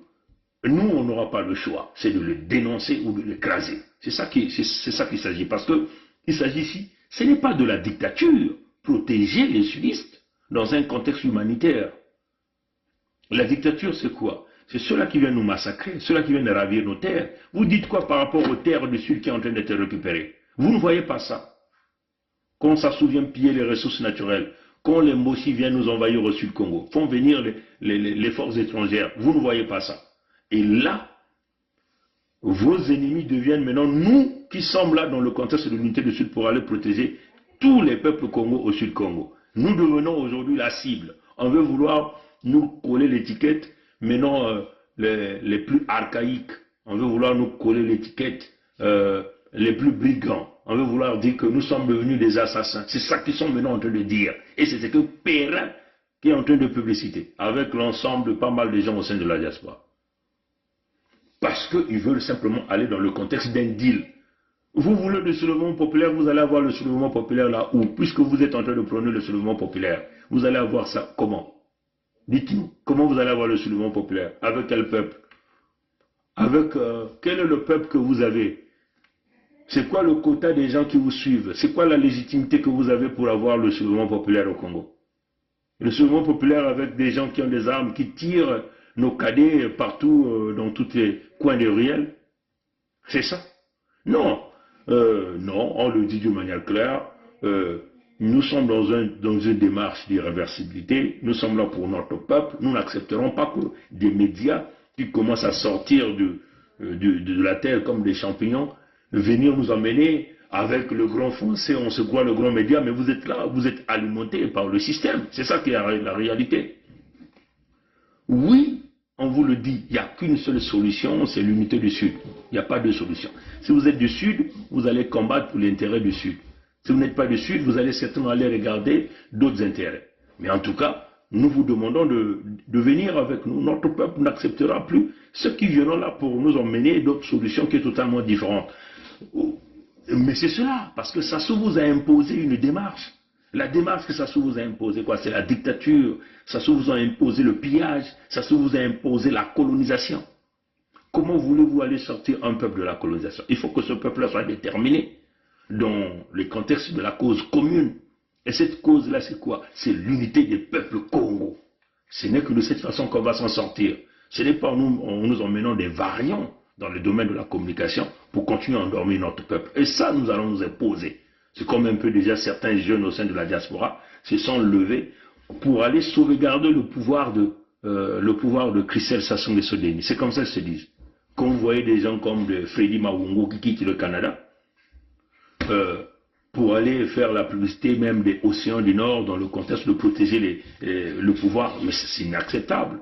nous, on n'aura pas le choix. C'est de le dénoncer ou de l'écraser. C'est ça qu'il s'agit. Parce qu'il s'agit ici, ce n'est pas de la dictature. Protéger les sudistes dans un contexte humanitaire. La dictature, c'est quoi? C'est ceux-là qui viennent nous massacrer, ceux-là qui viennent ravir nos terres. Vous dites quoi par rapport aux terres du Sud qui sont en train d'être récupérées? Vous ne voyez pas ça. Quand ça souvient piller les ressources naturelles, quand les Moshi viennent nous envahir au Sud Congo, font venir les forces étrangères, vous ne voyez pas ça. Et là, vos ennemis deviennent maintenant nous qui sommes là dans le contexte de l'unité du Sud pour aller protéger tous les peuples Congo au Sud Congo. Nous devenons aujourd'hui la cible. On veut vouloir nous coller l'étiquette, maintenant les plus archaïques. On veut vouloir nous coller l'étiquette les plus brigands. On veut vouloir dire que nous sommes devenus des assassins. C'est ça qu'ils sont maintenant en train de dire. Et c'est ce que Perrin qui est en train de publiciter, avec l'ensemble de pas mal de gens au sein de la diaspora. Parce qu'ils veulent simplement aller dans le contexte d'un deal. Vous voulez le soulèvement populaire, vous allez avoir le soulèvement populaire là où? Puisque vous êtes en train de prôner le soulèvement populaire, vous allez avoir ça comment? Dites-nous, comment vous allez avoir le soulèvement populaire? Avec quel peuple? Avec quel est le peuple que vous avez? C'est quoi le quota des gens qui vous suivent? C'est quoi la légitimité que vous avez pour avoir le soulèvement populaire au Congo? Le soulèvement populaire avec des gens qui ont des armes, qui tirent nos cadets partout dans tous les coins des ruelles? C'est ça? Non. Non, on le dit d'une manière claire. Nous sommes dans une démarche d'irréversibilité. Nous sommes là pour notre peuple. Nous n'accepterons pas que des médias qui commencent à sortir de la terre comme des champignons venir nous emmener avec le grand français, on se croit le grand média, mais vous êtes là, vous êtes alimenté par le système. C'est ça qui est la réalité. Oui, on vous le dit, il n'y a qu'une seule solution, c'est l'unité du Sud. Il n'y a pas de solution. Si vous êtes du Sud, vous allez combattre pour l'intérêt du Sud. Si vous n'êtes pas du Sud, vous allez certainement aller regarder d'autres intérêts. Mais en tout cas, nous vous demandons de venir avec nous. Notre peuple n'acceptera plus ceux qui viendront là pour nous emmener d'autres solutions qui sont totalement différentes. Mais c'est cela, parce que Sassou vous a imposé une démarche. La démarche que Sassou vous a imposée, quoi, c'est la dictature. Sassou vous a imposé le pillage. Sassou vous a imposé la colonisation. Comment voulez-vous aller sortir un peuple de la colonisation? Il faut que ce peuple-là soit déterminé dans le contexte de la cause commune. Et cette cause-là, c'est quoi? C'est l'unité des peuples Congo. Ce n'est que de cette façon qu'on va s'en sortir. Ce n'est pas en nous emmenant des variants dans le domaine de la communication pour continuer à endormir notre peuple. Et ça, nous allons nous imposer. C'est comme un peu déjà certains jeunes au sein de la diaspora se sont levés pour aller sauvegarder le pouvoir de Christelle Sassou Nguesso Deni. C'est comme ça qu'ils se disent. Quand vous voyez des gens comme Freddy Mawungo qui quittent le Canada pour aller faire la publicité même des océans du Nord dans le contexte de protéger le pouvoir, mais c'est inacceptable.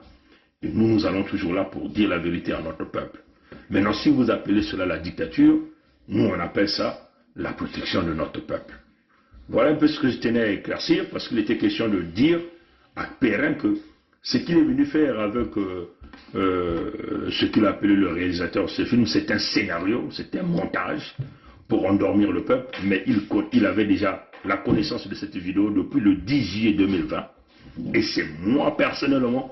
Et nous allons toujours là pour dire la vérité à notre peuple. Maintenant, si vous appelez cela la dictature, nous on appelle ça la protection de notre peuple. Voilà un peu ce que je tenais à éclaircir, parce qu'il était question de dire à Perrin que ce qu'il est venu faire avec ce qu'il a appelé le réalisateur de ce film, c'est un scénario, c'est un montage pour endormir le peuple, mais il avait déjà la connaissance de cette vidéo depuis le 10 juillet 2020, et c'est moi personnellement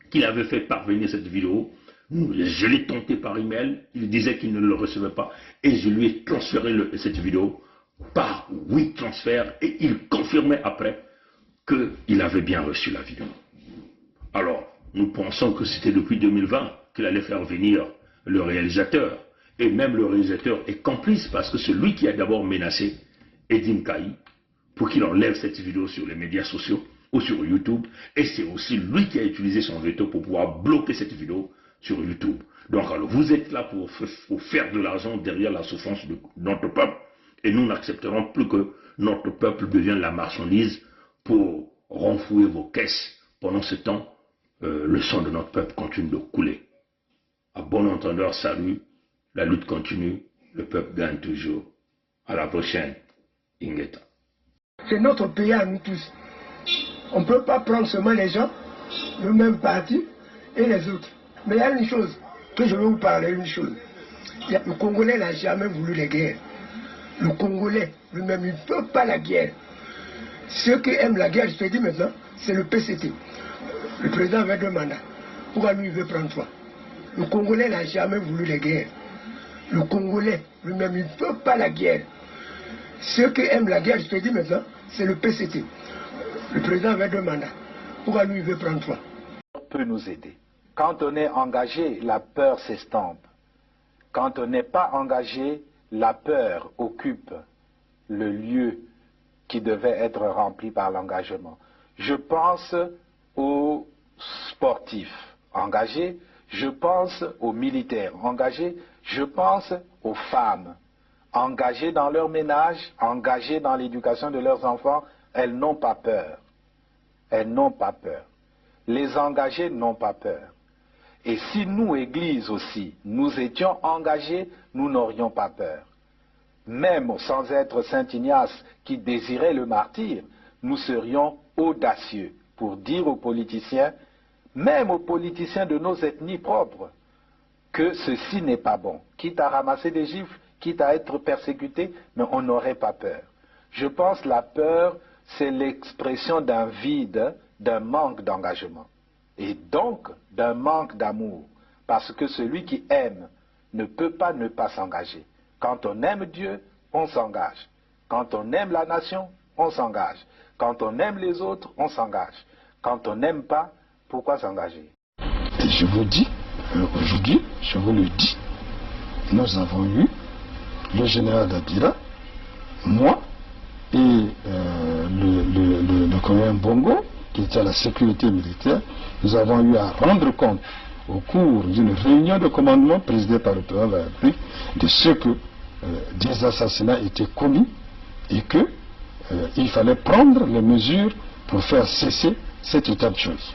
qu'il avait fait parvenir cette vidéo. Je l'ai tenté par email, il disait qu'il ne le recevait pas, et je lui ai transféré cette vidéo par 8 transferts, et il confirmait après qu'il avait bien reçu la vidéo. Alors, nous pensons que c'était depuis 2020 qu'il allait faire venir le réalisateur, et même le réalisateur est complice, parce que c'est lui qui a d'abord menacé Edim Kaï pour qu'il enlève cette vidéo sur les médias sociaux ou sur YouTube, et c'est aussi lui qui a utilisé son veto pour pouvoir bloquer cette vidéo sur YouTube. Donc alors, vous êtes là pour faire de l'argent derrière la souffrance de notre peuple, et nous n'accepterons plus que notre peuple devienne la marchandise pour renflouer vos caisses. Pendant ce temps, le sang de notre peuple continue de couler. À bon entendeur, salut, la lutte continue, le peuple gagne toujours. À la prochaine, Ingeta. C'est notre pays à nous tous. On ne peut pas prendre seulement les gens, le même parti et les autres. Mais il y a une chose que je veux vous parler, une chose. Le Congolais n'a jamais voulu la guerre. Le Congolais lui-même, il ne peut pas la guerre. Ceux qui aiment la guerre, je te dis maintenant, c'est le PCT. Le président avait 2 mandats. Pourquoi lui, il veut prendre 3? Le Congolais n'a jamais voulu la guerre. Le Congolais lui-même, il ne peut pas la guerre. Ceux qui aiment la guerre, je te dis maintenant, c'est le PCT. Le président avait 2 mandats. Pourquoi lui, il veut prendre 3? Peut nous aider. Quand on est engagé, la peur s'estompe. Quand on n'est pas engagé, la peur occupe le lieu qui devait être rempli par l'engagement. Je pense aux sportifs engagés, je pense aux militaires engagés, je pense aux femmes engagées dans leur ménage, engagées dans l'éducation de leurs enfants. Elles n'ont pas peur. Elles n'ont pas peur. Les engagés n'ont pas peur. Et si nous, Église aussi, nous étions engagés, nous n'aurions pas peur. Même sans être Saint Ignace qui désirait le martyre, nous serions audacieux pour dire aux politiciens, même aux politiciens de nos ethnies propres, que ceci n'est pas bon. Quitte à ramasser des gifles, quitte à être persécuté, mais on n'aurait pas peur. Je pense que la peur, c'est l'expression d'un vide, d'un manque d'engagement. et donc d'un manque d'amour, parce que celui qui aime ne peut pas ne pas s'engager. Quand on aime Dieu, on s'engage. Quand on aime la nation, on s'engage. Quand on aime les autres, on s'engage. Quand on n'aime pas, pourquoi s'engager? Et je vous dis, aujourd'hui, je vous le dis, nous avons eu le général Dabira, moi et le colonel Bongo, qui était à la sécurité militaire. Nous avons eu à rendre compte au cours d'une réunion de commandement présidée par le président de la République de ce que des assassinats étaient commis et que il fallait prendre les mesures pour faire cesser cet état de choses.